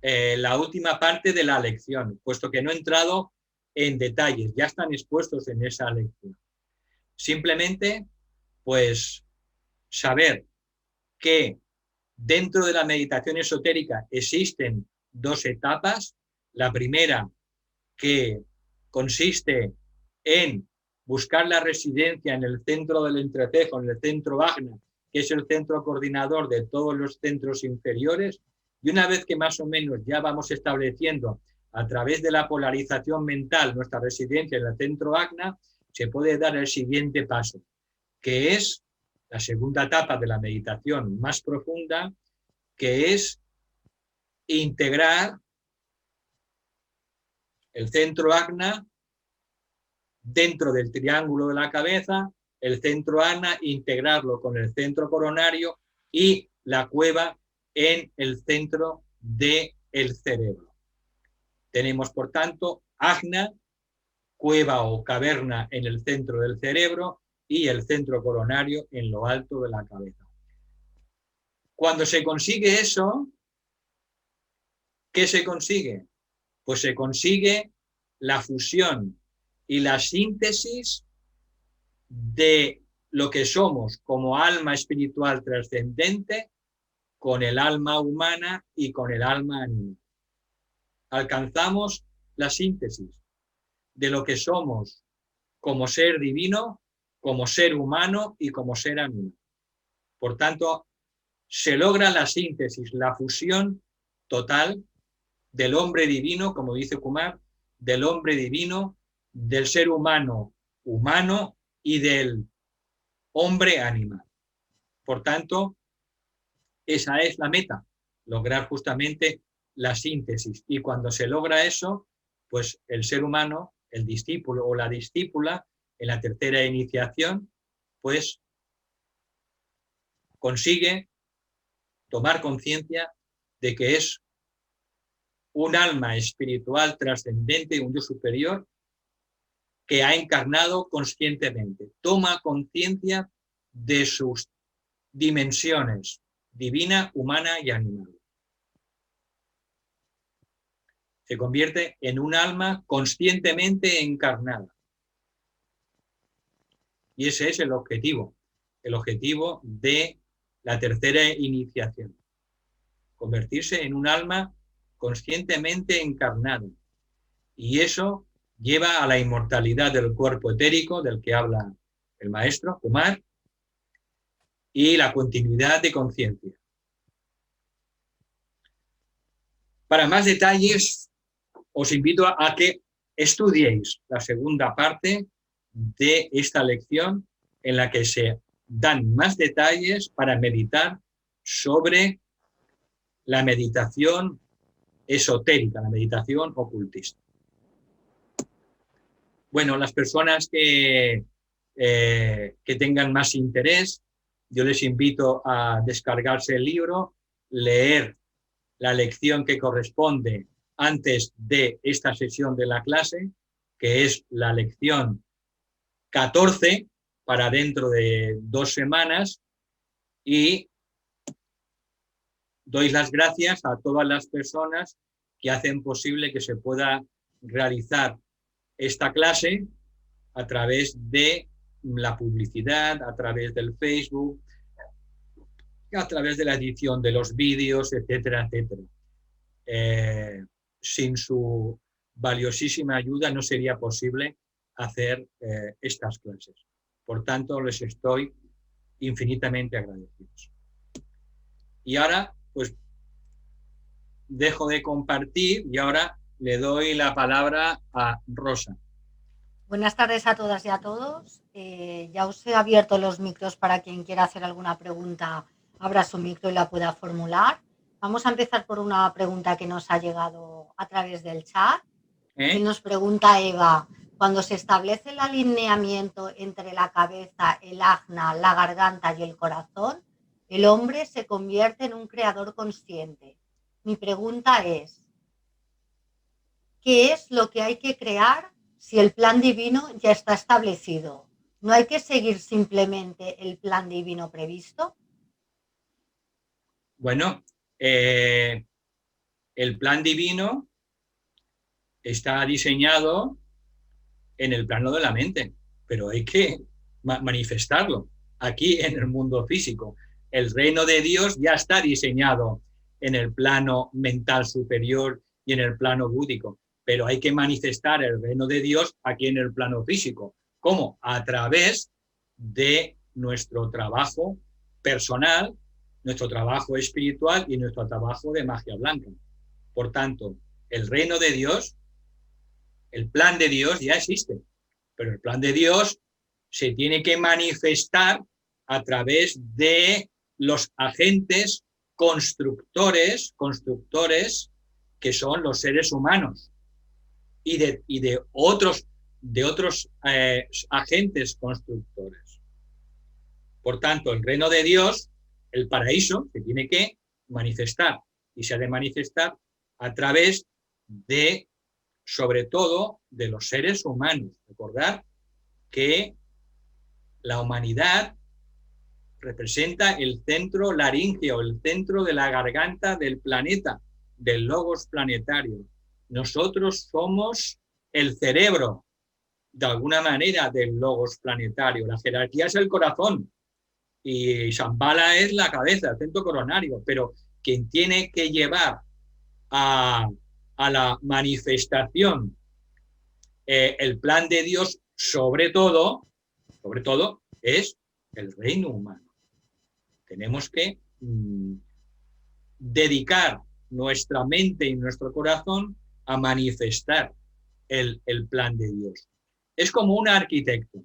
la última parte de la lección, puesto que no he entrado en detalles, ya están expuestos en esa lección. Simplemente, pues, saber que dentro de la meditación esotérica existen dos etapas. La primera que consiste en buscar la residencia en el centro del entrecejo, en el centro ajna, que es el centro coordinador de todos los centros inferiores, y una vez que más o menos ya vamos estableciendo a través de la polarización mental nuestra residencia en el centro ajna, se puede dar el siguiente paso, que es la segunda etapa de la meditación más profunda, que es integrar el centro ajna dentro del triángulo de la cabeza, el centro ajna, integrarlo con el centro coronario y la cueva en el centro del cerebro. Tenemos, por tanto, ajna, cueva o caverna en el centro del cerebro y el centro coronario en lo alto de la cabeza. Cuando se consigue eso, ¿qué se consigue? Pues se consigue la fusión y la síntesis de lo que somos como alma espiritual trascendente con el alma humana y con el alma animal. Alcanzamos la síntesis de lo que somos como ser divino, como ser humano y como ser animal. Por tanto, se logra la síntesis, la fusión total del hombre divino, como dice Kumar, del hombre divino, del ser humano humano y del hombre animal. Por tanto, esa es la meta, lograr justamente la síntesis. Y cuando se logra eso, pues el ser humano, el discípulo o la discípula, en la tercera iniciación, pues consigue tomar conciencia de que es un alma espiritual trascendente, un Dios superior, que ha encarnado conscientemente. Toma conciencia de sus dimensiones, divina, humana y animal. Se convierte en un alma conscientemente encarnada. Y ese es el objetivo de la tercera iniciación. Convertirse en un alma conscientemente encarnada. Y eso lleva a la inmortalidad del cuerpo etérico, del que habla el maestro Kumar, y la continuidad de conciencia. Para más detalles, os invito a que estudiéis la segunda parte de esta lección, en la que se dan más detalles para meditar sobre la meditación esotérica, la meditación ocultista. Bueno, las personas que tengan más interés, yo les invito a descargarse el libro, leer la lección que corresponde antes de esta sesión de la clase, que es la lección 14 para dentro de 2 semanas, y doy las gracias a todas las personas que hacen posible que se pueda realizar esta clase a través de la publicidad, a través del Facebook, a través de la edición de los vídeos, etcétera, etcétera. Sin su valiosísima ayuda no sería posible hacer estas clases. Por tanto, les estoy infinitamente agradecidos. Y ahora, pues, dejo de compartir y ahora le doy la palabra a Rosa. Buenas tardes a todas y a todos. Ya os he abierto los micros para quien quiera hacer alguna pregunta, abra su micro y la pueda formular. Vamos a empezar por una pregunta que nos ha llegado a través del chat. Y nos pregunta Eva, cuando se establece el alineamiento entre la cabeza, el ajna, la garganta y el corazón, el hombre se convierte en un creador consciente. Mi pregunta es, ¿qué es lo que hay que crear si el plan divino ya está establecido? ¿No hay que seguir simplemente el plan divino previsto? Bueno, el plan divino está diseñado en el plano de la mente, pero hay que manifestarlo aquí en el mundo físico. El reino de Dios ya está diseñado en el plano mental superior y en el plano búdico, pero hay que manifestar el reino de Dios aquí en el plano físico. ¿Cómo? A través de nuestro trabajo personal, nuestro trabajo espiritual y nuestro trabajo de magia blanca. Por tanto, el reino de Dios, el plan de Dios ya existe, pero el plan de Dios se tiene que manifestar a través de los agentes constructores que son los seres humanos y de otros agentes constructores. Por tanto, el reino de Dios, el paraíso, se tiene que manifestar y se ha de manifestar a través de, sobre todo, de los seres humanos. Recordar que la humanidad representa el centro laríngeo, el centro de la garganta del planeta, del logos planetario. Nosotros somos el cerebro, de alguna manera, del logos planetario. La jerarquía es el corazón y Shambhala es la cabeza, el centro coronario, pero quien tiene que llevar a la manifestación el plan de Dios, sobre todo, es el reino humano. Tenemos que dedicar nuestra mente y nuestro corazón a manifestar el plan de Dios. Es como un arquitecto.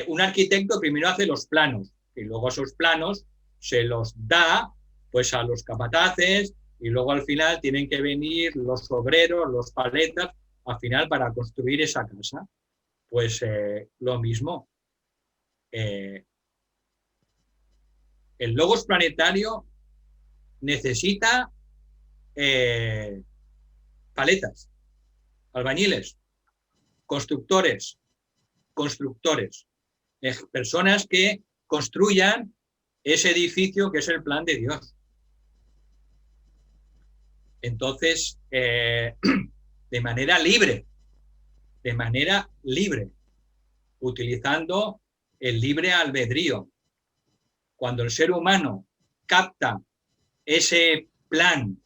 Un arquitecto primero hace los planos y luego esos planos se los da pues a los capataces y luego al final tienen que venir los obreros, los paletas, al final para construir esa casa. Pues lo mismo. El logos planetario necesita paletas, albañiles, constructores, personas que construyan ese edificio que es el plan de Dios. Entonces, de manera libre, utilizando el libre albedrío. Cuando el ser humano capta ese plan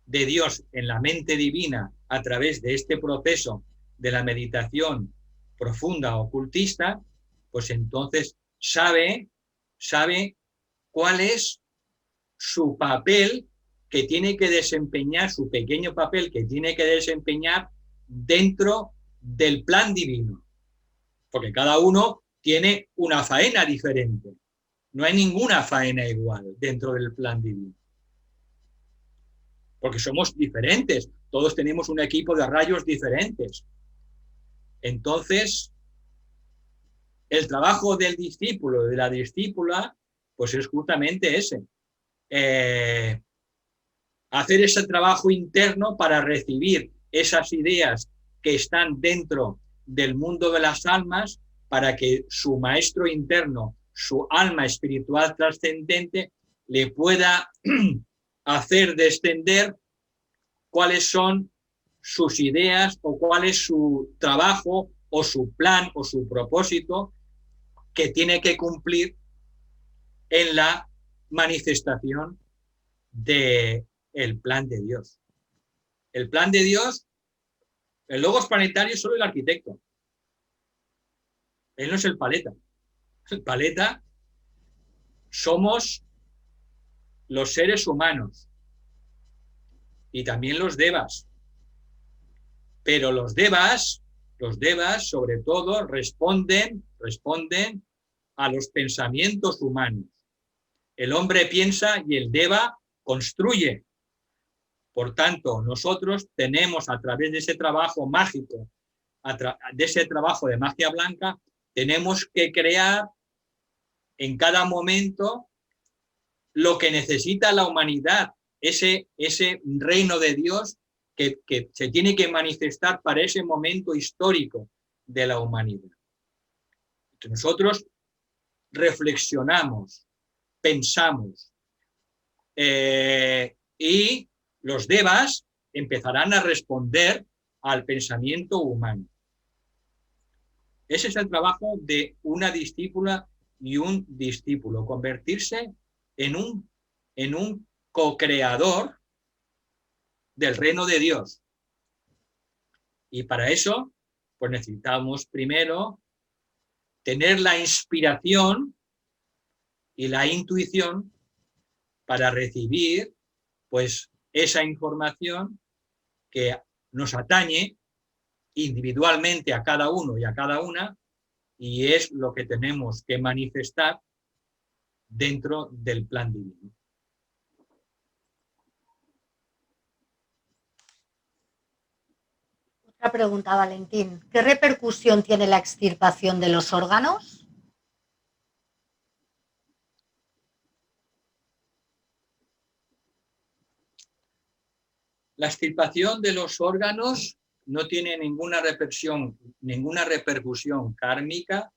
de Dios en la mente divina a través de este proceso de la meditación profunda ocultista, pues entonces sabe cuál es su papel que tiene que desempeñar, su pequeño papel que tiene que desempeñar dentro del plan divino. Porque cada uno tiene una faena diferente. No hay ninguna faena igual dentro del plan divino. Porque somos diferentes. Todos tenemos un equipo de rayos diferentes. Entonces, el trabajo del discípulo, de la discípula, pues es justamente ese. Hacer ese trabajo interno para recibir esas ideas que están dentro del mundo de las almas para que su maestro interno, su alma espiritual trascendente, le pueda hacer descender cuáles son sus ideas o cuál es su trabajo o su plan o su propósito que tiene que cumplir en la manifestación del plan de Dios. El plan de Dios, el logos planetario es solo el arquitecto. Él no es el paleta. El paleta somos los seres humanos y también los devas. Pero los devas sobre todo responden a los pensamientos humanos. El hombre piensa y el deva construye. Por tanto, nosotros tenemos a través de ese trabajo mágico, de ese trabajo de magia blanca, tenemos que crear en cada momento lo que necesita la humanidad, ese reino de Dios que se tiene que manifestar para ese momento histórico de la humanidad. Nosotros reflexionamos, pensamos, y los devas empezarán a responder al pensamiento humano. Ese es el trabajo de una discípula y un discípulo, convertirse en un co-creador del reino de Dios. Y para eso, pues necesitamos primero tener la inspiración y la intuición para recibir, pues, esa información que nos atañe individualmente a cada uno y a cada una, y es lo que tenemos que manifestar dentro del plan divino. Otra pregunta, Valentín. ¿Qué repercusión tiene la extirpación de los órganos? La extirpación de los órganos no tiene ninguna repercusión kármica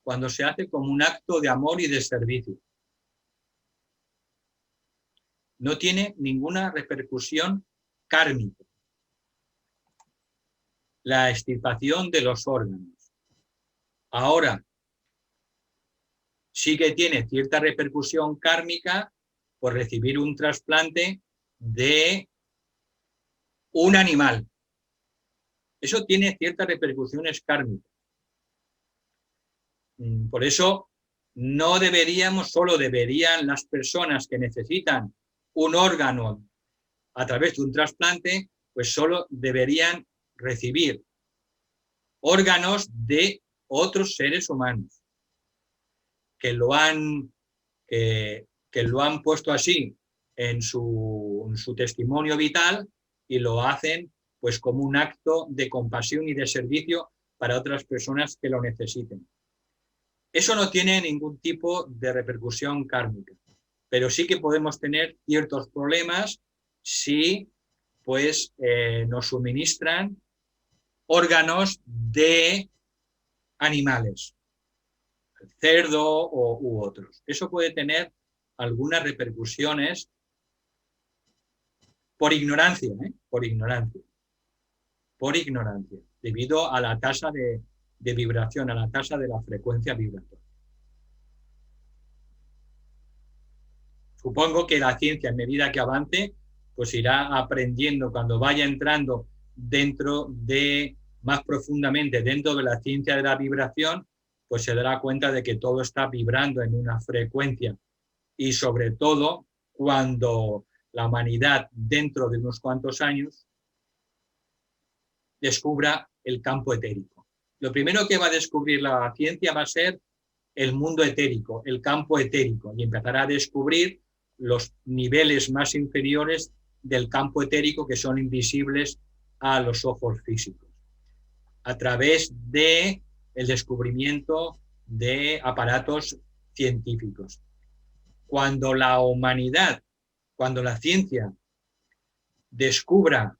cuando se hace como un acto de amor y de servicio. No tiene ninguna repercusión kármica la extirpación de los órganos. Ahora, sí que tiene cierta repercusión kármica por recibir un trasplante de un animal. Eso tiene ciertas repercusiones kármicas. Por eso no deberíamos, solo deberían las personas que necesitan un órgano a través de un trasplante, pues solo deberían recibir órganos de otros seres humanos que lo han puesto así en su testimonio vital y lo hacen pues como un acto de compasión y de servicio para otras personas que lo necesiten. Eso no tiene ningún tipo de repercusión kármica, pero sí que podemos tener ciertos problemas si pues nos suministran órganos de animales, cerdo u otros. Eso puede tener algunas repercusiones por ignorancia, debido a la tasa de vibración, a la tasa de la frecuencia vibratoria. Supongo que la ciencia, en medida que avance, pues irá aprendiendo cuando vaya entrando más profundamente dentro de la ciencia de la vibración, pues se dará cuenta de que todo está vibrando en una frecuencia y sobre todo cuando la humanidad dentro de unos cuantos años descubra el campo etérico. Lo primero que va a descubrir la ciencia va a ser el mundo etérico, el campo etérico, y empezará a descubrir los niveles más inferiores del campo etérico que son invisibles a los ojos físicos, a través del descubrimiento de aparatos científicos. Cuando la humanidad, cuando la ciencia descubra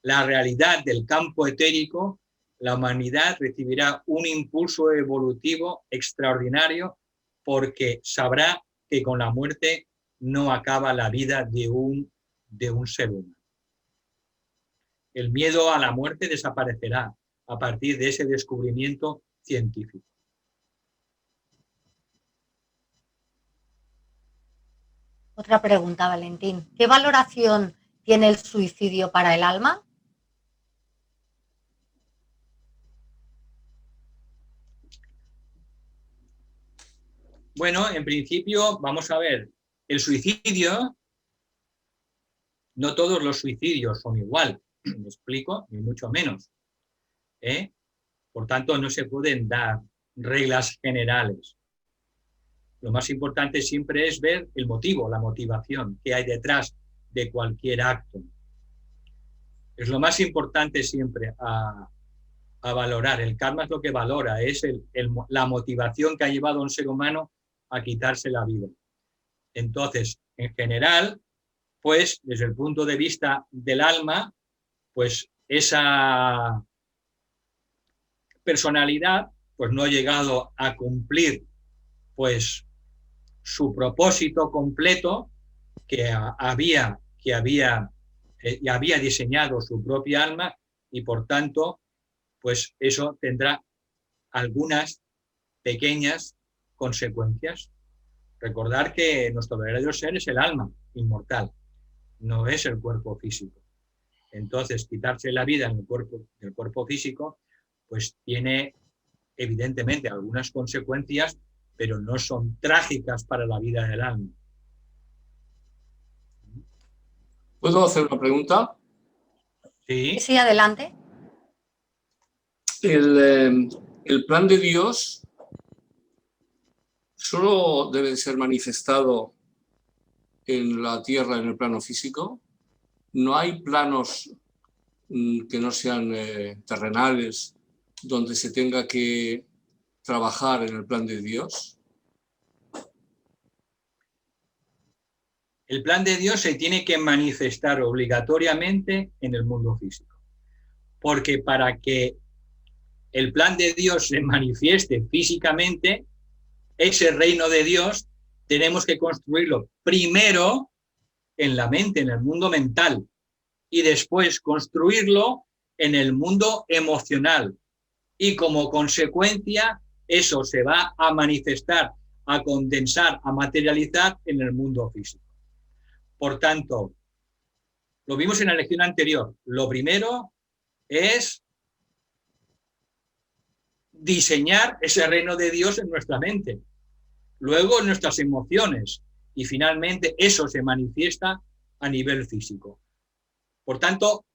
la realidad del campo etérico, la humanidad recibirá un impulso evolutivo extraordinario porque sabrá que con la muerte no acaba la vida de un ser humano. El miedo a la muerte desaparecerá a partir de ese descubrimiento científico. Otra pregunta, Valentín. ¿Qué valoración tiene el suicidio para el alma? Bueno, en principio, vamos a ver, el suicidio, no todos los suicidios son igual, ¿me explico? Ni mucho menos. Por tanto, no se pueden dar reglas generales. Lo más importante siempre es ver el motivo, la motivación que hay detrás de cualquier acto. Es lo más importante siempre a valorar. El karma es lo que valora, es la motivación que ha llevado a un ser humano a quitarse la vida. Entonces, en general, pues desde el punto de vista del alma, pues esa personalidad pues no ha llegado a cumplir pues su propósito completo que había diseñado su propia alma, y por tanto pues eso tendrá algunas pequeñas consecuencias. Recordar que nuestro verdadero ser es el alma inmortal, no es el cuerpo físico. Entonces, quitarse la vida en el cuerpo físico, pues tiene evidentemente algunas consecuencias, pero no son trágicas para la vida del alma. ¿Puedo hacer una pregunta? Sí. Sí, adelante. El plan de Dios solo debe ser manifestado en la tierra, en el plano físico. No hay planos que no sean terrenales donde se tenga que trabajar en el plan de Dios. El plan de Dios se tiene que manifestar obligatoriamente en el mundo físico. Porque para que el plan de Dios se manifieste físicamente, ese reino de Dios tenemos que construirlo primero en la mente, en el mundo mental, y después construirlo en el mundo emocional. Y como consecuencia, eso se va a manifestar, a condensar, a materializar en el mundo físico. Por tanto, lo vimos en la lección anterior. Lo primero es diseñar ese reino de Dios en nuestra mente, luego en nuestras emociones, y finalmente eso se manifiesta a nivel físico. Por tanto,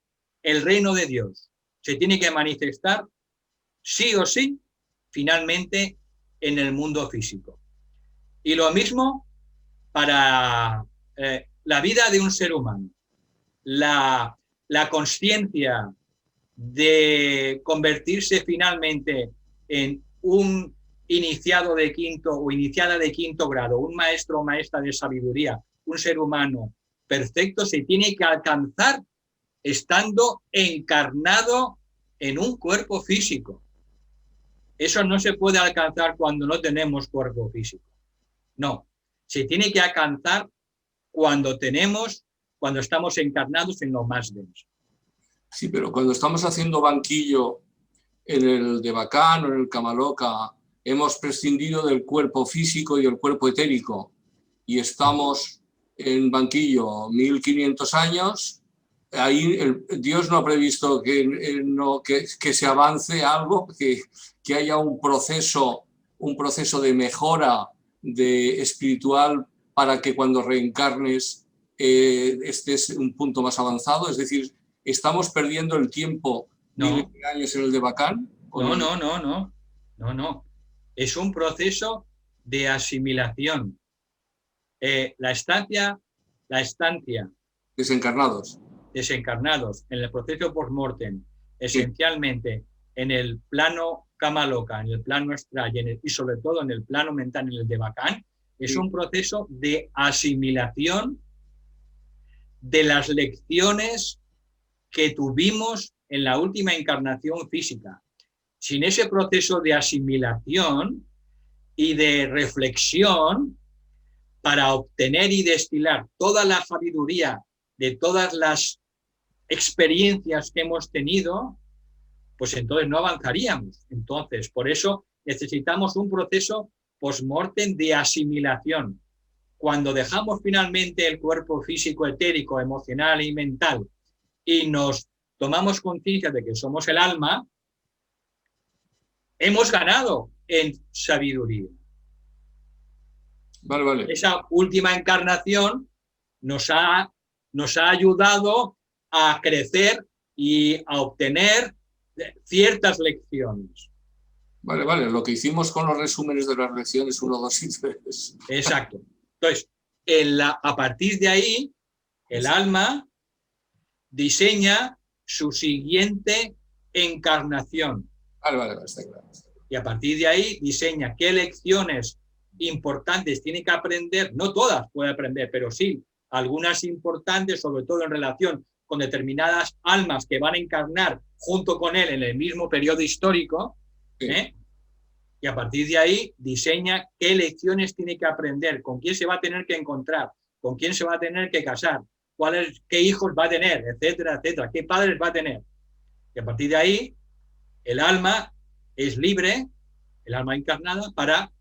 el reino de Dios se tiene que manifestar sí o sí, finalmente, en el mundo físico. Y lo mismo para la vida de un ser humano. La consciencia de convertirse finalmente en un iniciado de quinto o iniciada de quinto grado, un maestro o maestra de sabiduría, un ser humano perfecto, se tiene que alcanzar estando encarnado en un cuerpo físico. Eso no se puede alcanzar cuando no tenemos cuerpo físico. No, se tiene que alcanzar cuando estamos encarnados en lo más denso. Sí, pero cuando estamos haciendo banquillo en el Devacán o en el Kamaloka, hemos prescindido del cuerpo físico y el cuerpo etérico y estamos en banquillo 1500 años. Ahí Dios no ha previsto que se avance algo, que haya un proceso de mejora espiritual para que cuando reencarnes estés en un punto más avanzado. Es decir, ¿estamos perdiendo el tiempo miles de años en el Devacán? No. Es un proceso de asimilación. La estancia desencarnados en el proceso post-mortem, esencialmente en el plano Kamaloka, en el plano astral y sobre todo en el plano mental, en el Devacán, es un proceso de asimilación de las lecciones que tuvimos en la última encarnación física. Sin ese proceso de asimilación y de reflexión para obtener y destilar toda la sabiduría de todas las experiencias que hemos tenido, pues entonces no avanzaríamos. Entonces, por eso necesitamos un proceso post-mortem de asimilación. Cuando dejamos finalmente el cuerpo físico, etérico, emocional y mental y nos tomamos conciencia de que somos el alma, hemos ganado en sabiduría. Vale. Esa última encarnación nos ha ayudado a crecer y a obtener ciertas lecciones. Vale. Lo que hicimos con los resúmenes de las lecciones 1, 2 y 3. Exacto. Entonces, a partir de ahí, el alma diseña su siguiente encarnación. Vale, está claro. Y a partir de ahí diseña qué lecciones importantes tiene que aprender. No todas puede aprender, pero sí algunas importantes, sobre todo en relación con determinadas almas que van a encarnar junto con él en el mismo periodo histórico. Sí. Y a partir de ahí diseña qué lecciones tiene que aprender, con quién se va a tener que encontrar, con quién se va a tener que casar, qué hijos va a tener, etcétera, qué padres va a tener. Y a partir de ahí, el alma es libre, el alma encarnada, para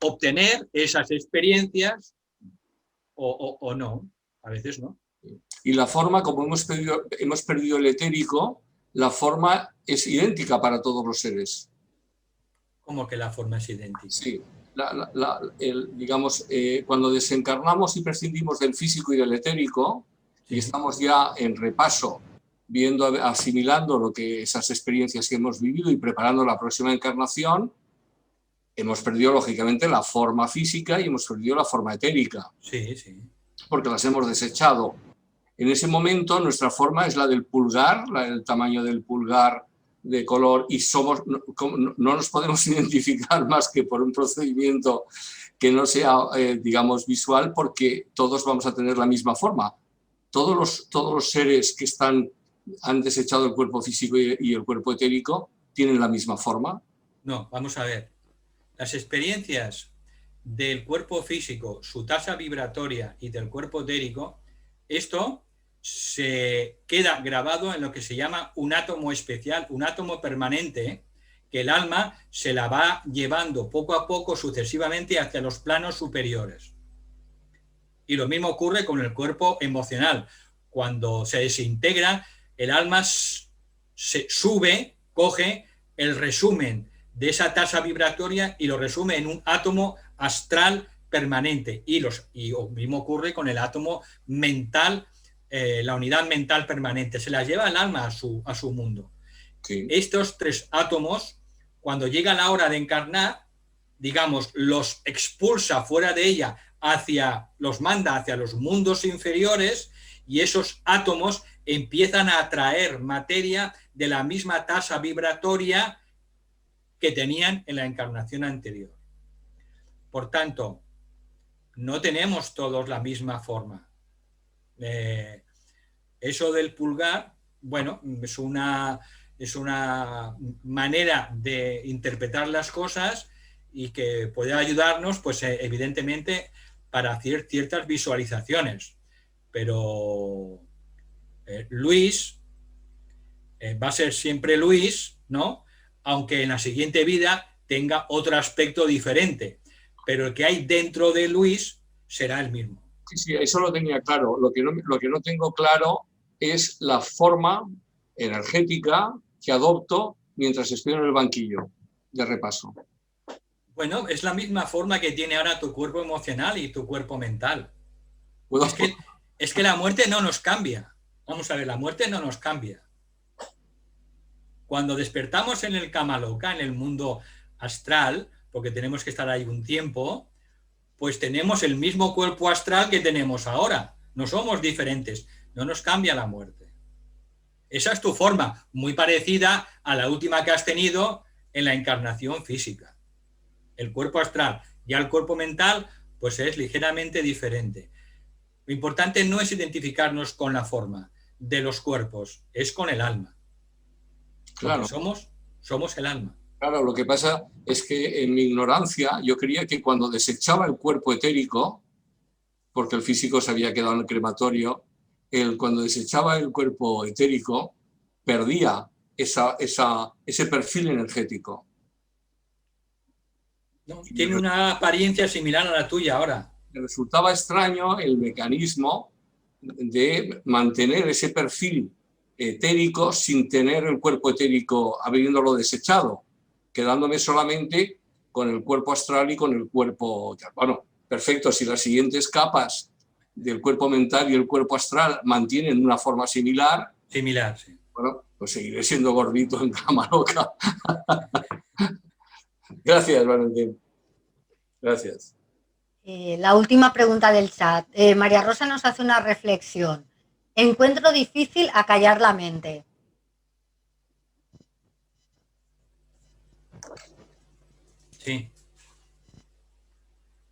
obtener esas experiencias o no, a veces no. Y la forma, como hemos perdido el etérico, la forma es idéntica para todos los seres. ¿Cómo que la forma es idéntica? Sí, digamos, cuando desencarnamos y prescindimos del físico y del etérico, Sí. y estamos ya en repaso, viendo, asimilando esas experiencias que hemos vivido y preparando la próxima encarnación, hemos perdido, lógicamente, la forma física y hemos perdido la forma etérica. Sí, sí. Porque las hemos desechado. En ese momento, nuestra forma es la del pulgar, el tamaño del pulgar de color, y no nos podemos identificar más que por un procedimiento que no sea, digamos, visual, porque todos vamos a tener la misma forma. Todos los seres que han desechado el cuerpo físico y el cuerpo etérico tienen la misma forma. No, vamos a ver. Las experiencias del cuerpo físico, su tasa vibratoria y del cuerpo etérico, esto se queda grabado en lo que se llama un átomo especial, un átomo permanente, que el alma se la va llevando poco a poco sucesivamente hacia los planos superiores. Y lo mismo ocurre con el cuerpo emocional. Cuando se desintegra, el alma se sube, coge el resumen de esa tasa vibratoria y lo resume en un átomo astral permanente. Y lo mismo ocurre con el átomo mental, la unidad mental permanente. Se las lleva el alma a su mundo. Sí. Estos tres átomos, cuando llega la hora de encarnar, digamos, los expulsa fuera de ella, los manda hacia los mundos inferiores, y esos átomos empiezan a atraer materia de la misma tasa vibratoria que tenían en la encarnación anterior. Por tanto, no tenemos todos la misma forma. Eso del pulgar, bueno, es una manera de interpretar las cosas y que puede ayudarnos, pues evidentemente, para hacer ciertas visualizaciones. Pero Luis va a ser siempre Luis, ¿no? Aunque en la siguiente vida tenga otro aspecto diferente. Pero el que hay dentro de Luis será el mismo. Sí, sí, eso lo tenía claro. Lo que no tengo claro es la forma energética que adopto mientras estoy en el banquillo de repaso. Bueno, es la misma forma que tiene ahora tu cuerpo emocional y tu cuerpo mental. Es que la muerte no nos cambia. Vamos a ver, la muerte no nos cambia. Cuando despertamos en el Kamaloka, en el mundo astral, porque tenemos que estar ahí un tiempo, pues tenemos el mismo cuerpo astral que tenemos ahora. No somos diferentes, no nos cambia la muerte. Esa es tu forma, muy parecida a la última que has tenido en la encarnación física. El cuerpo astral. Ya el cuerpo mental, pues es ligeramente diferente. Lo importante no es identificarnos con la forma de los cuerpos, es con el alma. Claro. Porque somos el alma. Claro, lo que pasa es que en mi ignorancia yo creía que cuando desechaba el cuerpo etérico, porque el físico se había quedado en el crematorio, cuando desechaba el cuerpo etérico, perdía ese perfil energético. No, tiene una apariencia similar a la tuya ahora. Me resultaba extraño el mecanismo de mantener ese perfil etérico sin tener el cuerpo etérico habiéndolo desechado, quedándome solamente con el cuerpo astral y con el cuerpo... Bueno, perfecto, si las siguientes capas del cuerpo mental y el cuerpo astral mantienen una forma similar... Similar, sí. Bueno, pues seguiré siendo gordito en Kamaloka. Gracias, Valentín. Gracias. La última pregunta del chat. María Rosa nos hace una reflexión. Encuentro difícil acallar la mente. Sí.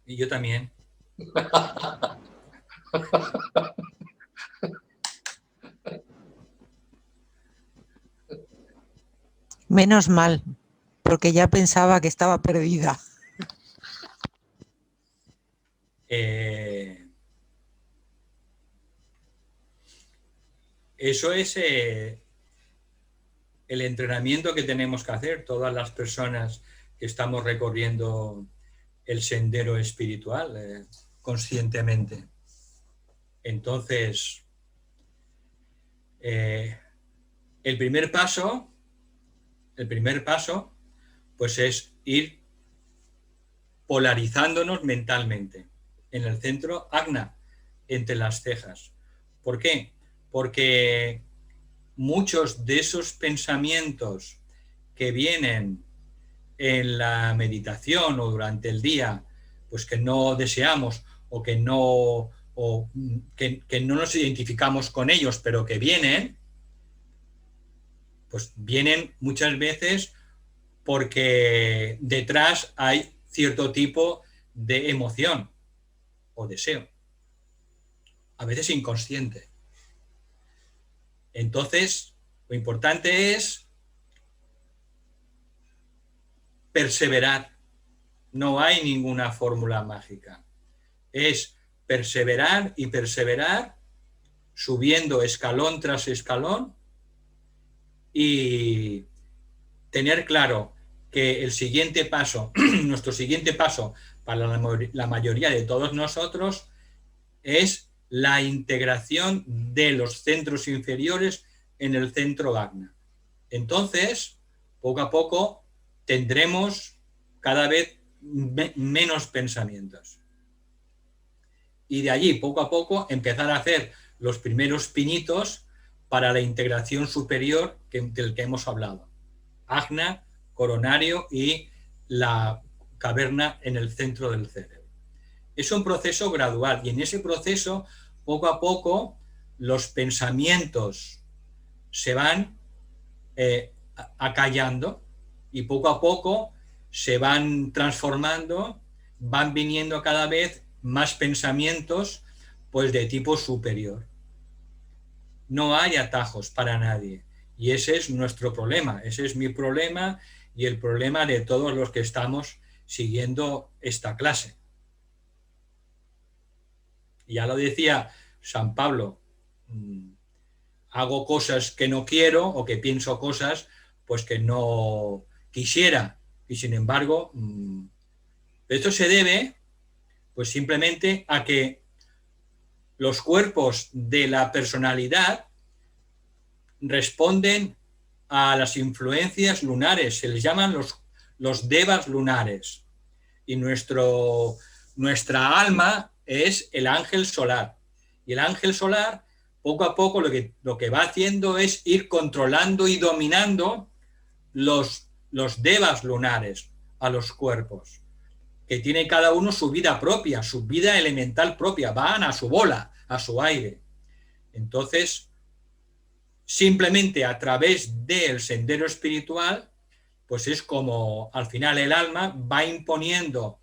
Y yo también. Menos mal, porque ya pensaba que estaba perdida. Eso es el entrenamiento que tenemos que hacer todas las personas que estamos recorriendo el sendero espiritual conscientemente. Entonces, El primer paso, pues es ir polarizándonos mentalmente en el centro Ajna, entre las cejas. ¿Por qué? Porque muchos de esos pensamientos que vienen en la meditación o durante el día, pues que no deseamos o que no nos identificamos con ellos, pero que vienen, pues vienen muchas veces porque detrás hay cierto tipo de emoción o deseo, a veces inconsciente. Entonces, lo importante es perseverar. No hay ninguna fórmula mágica. Es perseverar y perseverar, subiendo escalón tras escalón y tener claro que el siguiente paso, nuestro siguiente paso para la mayoría de todos nosotros es la integración de los centros inferiores en el centro Ajna. Entonces, poco a poco, tendremos cada vez menos pensamientos. Y de allí, poco a poco, empezar a hacer los primeros pinitos para la integración superior del que hemos hablado. Ajna, coronario y la caverna en el centro del cerebro. Es un proceso gradual y en ese proceso, poco a poco, los pensamientos se van acallando y poco a poco se van transformando, van viniendo cada vez más pensamientos pues de tipo superior. No hay atajos para nadie y ese es nuestro problema, ese es mi problema y el problema de todos los que estamos siguiendo esta clase. Ya lo decía San Pablo, hago cosas que no quiero o que pienso cosas pues que no quisiera y sin embargo esto se debe pues simplemente a que los cuerpos de la personalidad responden a las influencias lunares, se les llaman los devas lunares y nuestra alma es el ángel solar y el ángel solar poco a poco lo que va haciendo es ir controlando y dominando los devas lunares a los cuerpos, que tiene cada uno su vida propia, su vida elemental propia, van a su bola, a su aire. Entonces, simplemente a través del sendero espiritual, pues es como al final el alma va imponiendo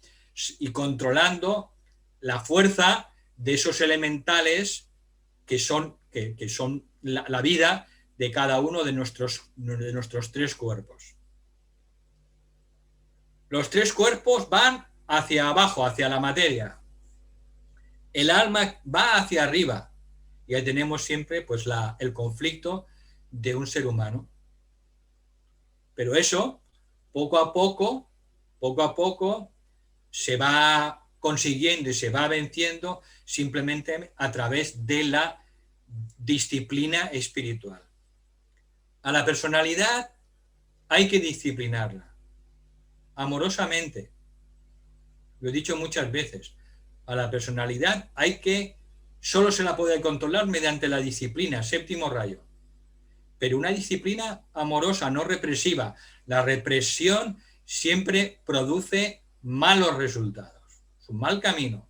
y controlando la fuerza de esos elementales que son la vida de cada uno de nuestros tres cuerpos. Los tres cuerpos van hacia abajo, hacia la materia. El alma va hacia arriba. Y ahí tenemos siempre pues, el conflicto de un ser humano. Pero eso, poco a poco, se va consiguiendo y se va venciendo simplemente a través de la disciplina espiritual. A la personalidad hay que disciplinarla, amorosamente. Lo he dicho muchas veces. A la personalidad solo se la puede controlar mediante la disciplina, séptimo rayo. Pero una disciplina amorosa, no represiva. La represión siempre produce malos resultados. Es un mal camino.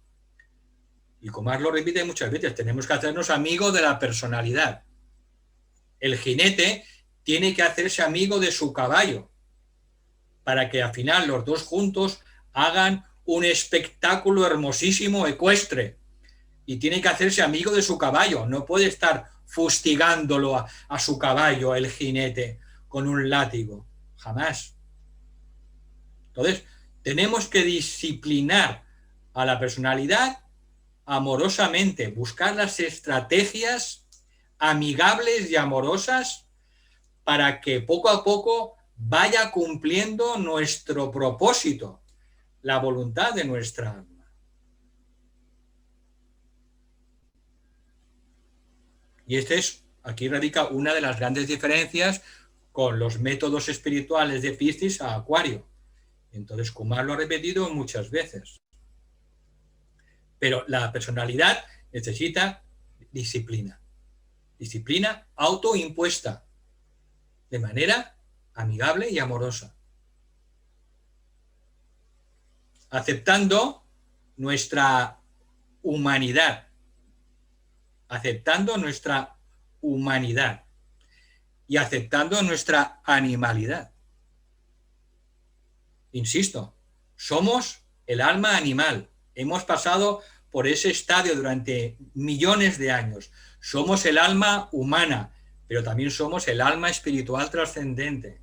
Y Kumar lo repite muchas veces, tenemos que hacernos amigos de la personalidad. El jinete tiene que hacerse amigo de su caballo para que al final los dos juntos hagan un espectáculo hermosísimo ecuestre. Y tiene que hacerse amigo de su caballo, no puede estar fustigándolo a su caballo, el jinete, con un látigo. Jamás. Entonces, tenemos que disciplinar a la personalidad amorosamente, buscar las estrategias amigables y amorosas para que poco a poco vaya cumpliendo nuestro propósito, la voluntad de nuestra alma. Y este es Aquí radica una de las grandes diferencias con los métodos espirituales de Piscis a Acuario. Entonces, Kumar lo ha repetido muchas veces. Pero la personalidad necesita disciplina. Disciplina autoimpuesta, de manera amigable y amorosa. Aceptando nuestra humanidad. Aceptando nuestra humanidad. Y aceptando nuestra animalidad. Insisto, somos el alma animal. Hemos pasado por ese estadio durante millones de años. Somos el alma humana, pero también somos el alma espiritual trascendente.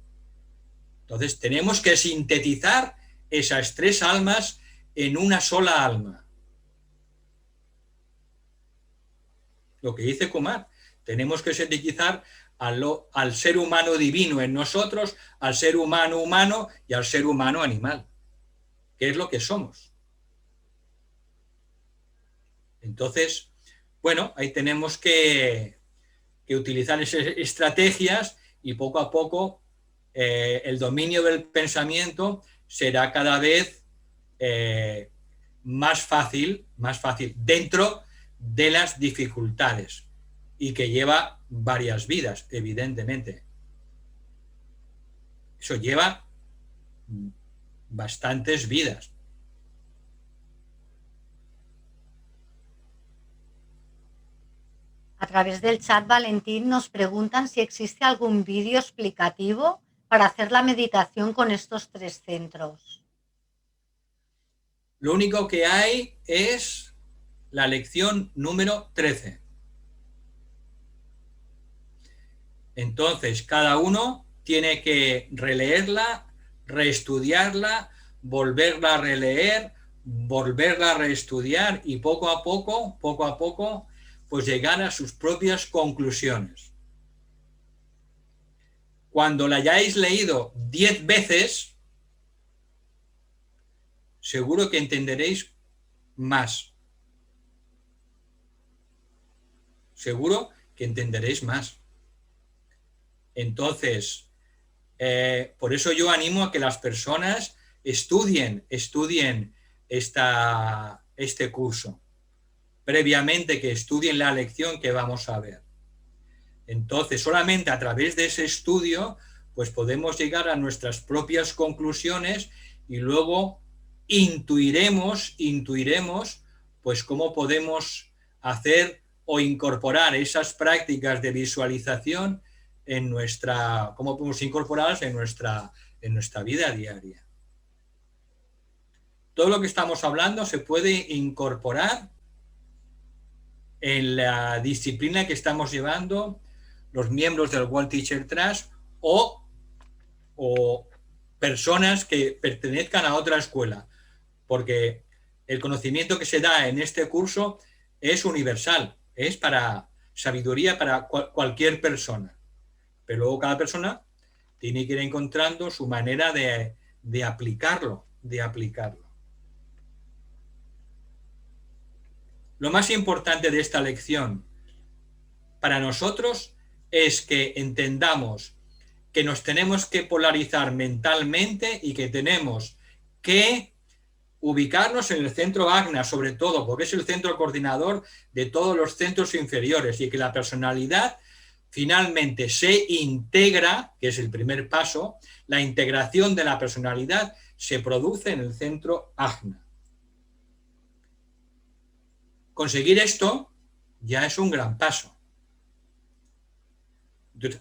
Entonces tenemos que sintetizar esas tres almas en una sola alma. Lo que dice Kumar, tenemos que sintetizar al ser humano divino en nosotros, al ser humano humano y al ser humano animal, que es lo que somos. Entonces, bueno, ahí tenemos que utilizar esas estrategias y poco a poco el dominio del pensamiento será cada vez más fácil dentro de las dificultades y que lleva varias vidas, evidentemente. Eso lleva bastantes vidas. A través del chat, Valentín, nos preguntan si existe algún vídeo explicativo para hacer la meditación con estos tres centros. Lo único que hay es la lección número 13. Entonces, cada uno tiene que releerla, reestudiarla, volverla a releer, volverla a reestudiar y poco a poco, pues llegar a sus propias conclusiones. Cuando la hayáis leído 10 veces, seguro que entenderéis más. Seguro que entenderéis más. Entonces, por eso yo animo a que las personas estudien este curso. Previamente que estudien la lección que vamos a ver. Entonces, solamente a través de ese estudio, pues podemos llegar a nuestras propias conclusiones y luego intuiremos, pues cómo podemos hacer o incorporar esas prácticas de visualización cómo podemos incorporarlas en nuestra vida diaria. Todo lo que estamos hablando se puede incorporar en la disciplina que estamos llevando los miembros del World Teacher Trust o personas que pertenezcan a otra escuela, porque el conocimiento que se da en este curso es universal, es para sabiduría para cualquier persona, pero luego cada persona tiene que ir encontrando su manera de aplicarlo. Lo más importante de esta lección para nosotros es que entendamos que nos tenemos que polarizar mentalmente y que tenemos que ubicarnos en el centro Ajna, sobre todo, porque es el centro coordinador de todos los centros inferiores y que la personalidad finalmente se integra, que es el primer paso, la integración de la personalidad se produce en el centro Ajna. Conseguir esto ya es un gran paso.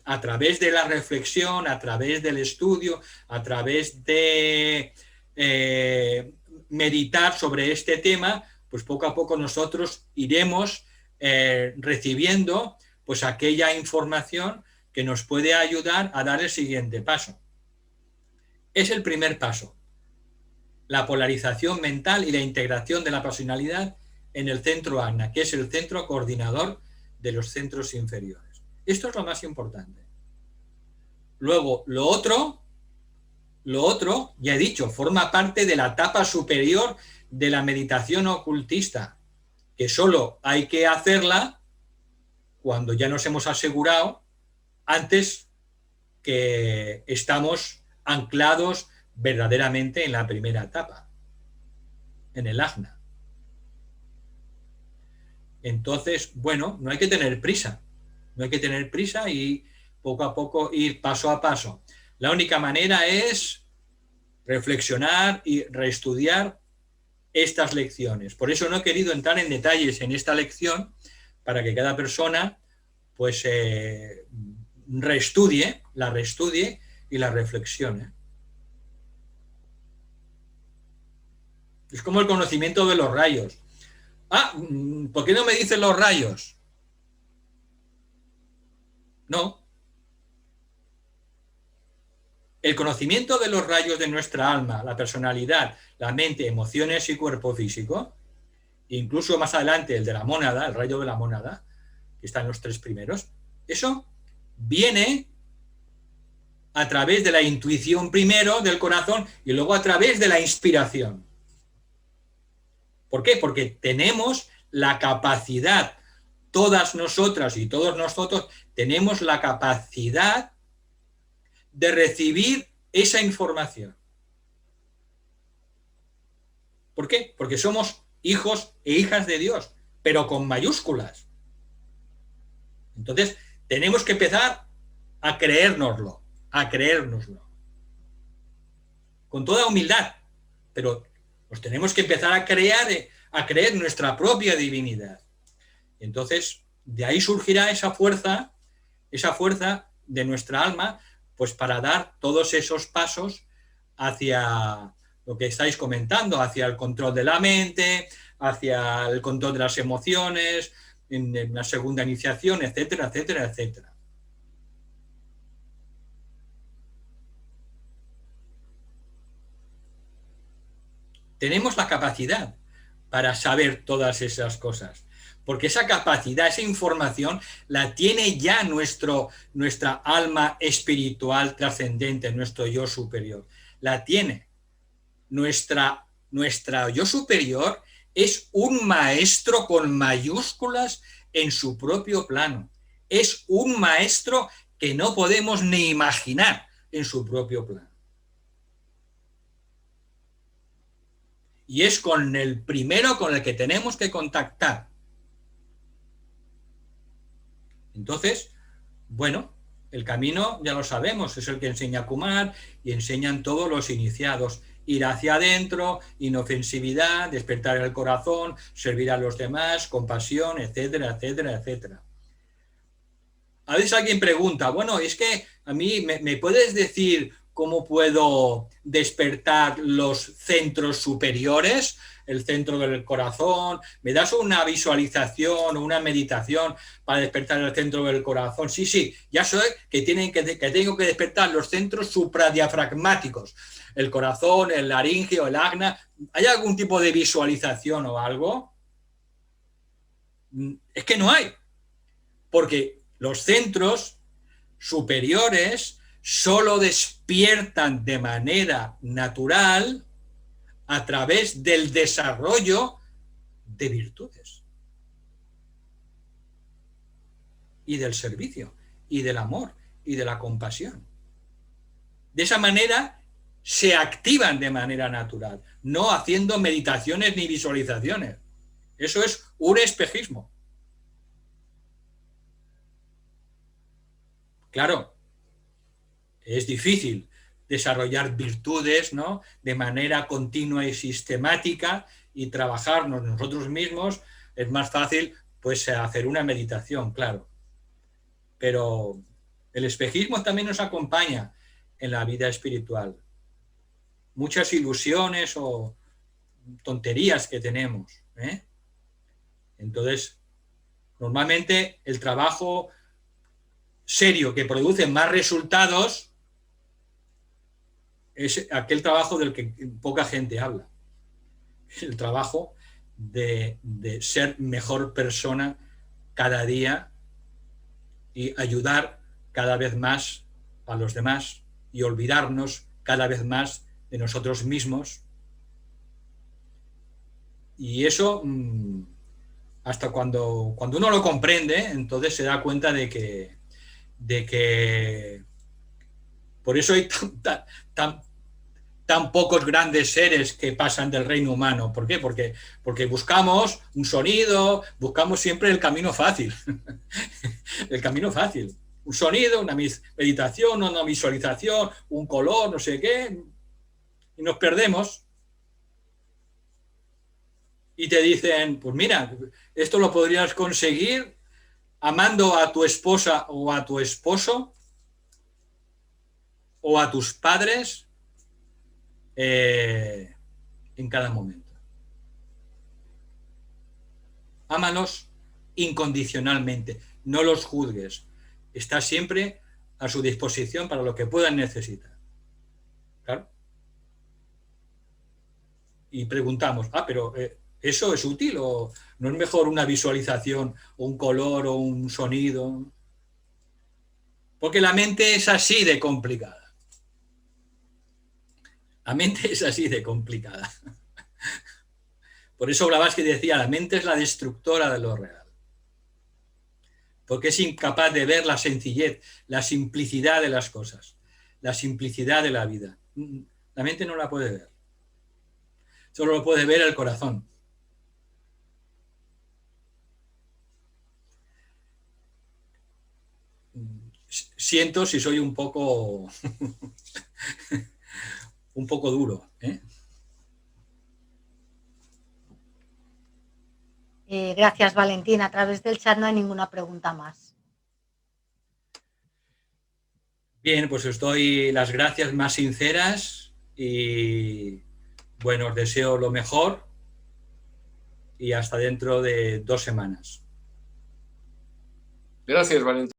A través de la reflexión, a través del estudio, a través de meditar sobre este tema, pues poco a poco nosotros iremos recibiendo pues aquella información que nos puede ayudar a dar el siguiente paso. Es el primer paso, la polarización mental y la integración de la personalidad en el centro Ajna, que es el centro coordinador de los centros inferiores. Esto es lo más importante. Luego, lo otro, ya he dicho, forma parte de la etapa superior de la meditación ocultista, que solo hay que hacerla cuando ya nos hemos asegurado antes que estamos anclados verdaderamente en la primera etapa, en el ajna. Entonces, bueno, no hay que tener prisa. No hay que tener prisa y poco a poco ir paso a paso. La única manera es reflexionar y reestudiar estas lecciones. Por eso no he querido entrar en detalles en esta lección, para que cada persona pues reestudie y la reflexione. Es como el conocimiento de los rayos. ¿Por qué no me dicen los rayos? No. El conocimiento de los rayos de nuestra alma, la personalidad, la mente, emociones y cuerpo físico, incluso más adelante el de la mónada, el rayo de la mónada, que está en los 3 primeros, eso viene a través de la intuición primero del corazón y luego a través de la inspiración. ¿Por qué? Porque tenemos la capacidad, todas nosotras y todos nosotros tenemos la capacidad de recibir esa información. ¿Por qué? Porque somos hijos e hijas de Dios, pero con mayúsculas. Entonces, tenemos que empezar a creérnoslo, con toda humildad, pero nos tenemos que empezar a creer nuestra propia divinidad. Entonces, de ahí surgirá esa fuerza de nuestra alma, pues para dar todos esos pasos hacia lo que estáis comentando, hacia el control de la mente, hacia el control de las emociones, en la segunda iniciación, etcétera, etcétera, etcétera. Tenemos la capacidad para saber todas esas cosas, porque esa capacidad, esa información la tiene ya nuestra alma espiritual trascendente, nuestro yo superior. La tiene. Nuestra yo superior es un maestro con mayúsculas en su propio plano. Es un maestro que no podemos ni imaginar en su propio plano. Y es con el primero con el que tenemos que contactar. Entonces, bueno, el camino ya lo sabemos, es el que enseña Kumar y enseñan todos los iniciados. Ir hacia adentro, inofensividad, despertar el corazón, servir a los demás, compasión, etcétera, etcétera, etcétera. A veces alguien pregunta, bueno, es que a mí me puedes decir cómo puedo despertar los centros superiores, el centro del corazón. ¿Me das una visualización o una meditación para despertar el centro del corazón? Sí, ya sé que tengo que despertar los centros supradiafragmáticos, el corazón, el laringio, el ajna. ¿Hay algún tipo de visualización o algo? Es que no hay, porque los centros superiores solo despiertan de manera natural a través del desarrollo de virtudes y del servicio y del amor y de la compasión. De esa manera se activan de manera natural, no haciendo meditaciones ni visualizaciones. Eso es un espejismo. Claro, es difícil desarrollar virtudes, ¿no?, de manera continua y sistemática y trabajarnos nosotros mismos. Es más fácil pues hacer una meditación, claro. Pero el espejismo también nos acompaña en la vida espiritual. Muchas ilusiones o tonterías que tenemos, ¿eh? Entonces, normalmente el trabajo serio que produce más resultados es aquel trabajo del que poca gente habla. El trabajo de ser mejor persona cada día y ayudar cada vez más a los demás y olvidarnos cada vez más de nosotros mismos. Y eso hasta cuando uno lo comprende, entonces se da cuenta de que por eso hay tan pocos grandes seres que pasan del reino humano. ¿Por qué? Porque buscamos un sonido, buscamos siempre el camino fácil. El camino fácil. Un sonido, una meditación, una visualización, un color, no sé qué, y nos perdemos. Y te dicen, pues mira, esto lo podrías conseguir amando a tu esposa o a tu esposo o a tus padres en cada momento. Ámalos incondicionalmente, no los juzgues. Está siempre a su disposición para lo que puedan necesitar. ¿Claro? Y preguntamos, pero ¿eso es útil o no es mejor una visualización o un color o un sonido? Porque la mente es así de complicada. La mente es así de complicada. Por eso Blavatsky decía, la mente es la destructora de lo real. Porque es incapaz de ver la sencillez, la simplicidad de las cosas, la simplicidad de la vida. La mente no la puede ver. Solo lo puede ver el corazón. Siento si soy un poco duro, ¿eh? Gracias, Valentín. A través del chat no hay ninguna pregunta más. Bien, pues os doy las gracias más sinceras y bueno, os deseo lo mejor y hasta dentro de 2 semanas. Gracias, Valentín.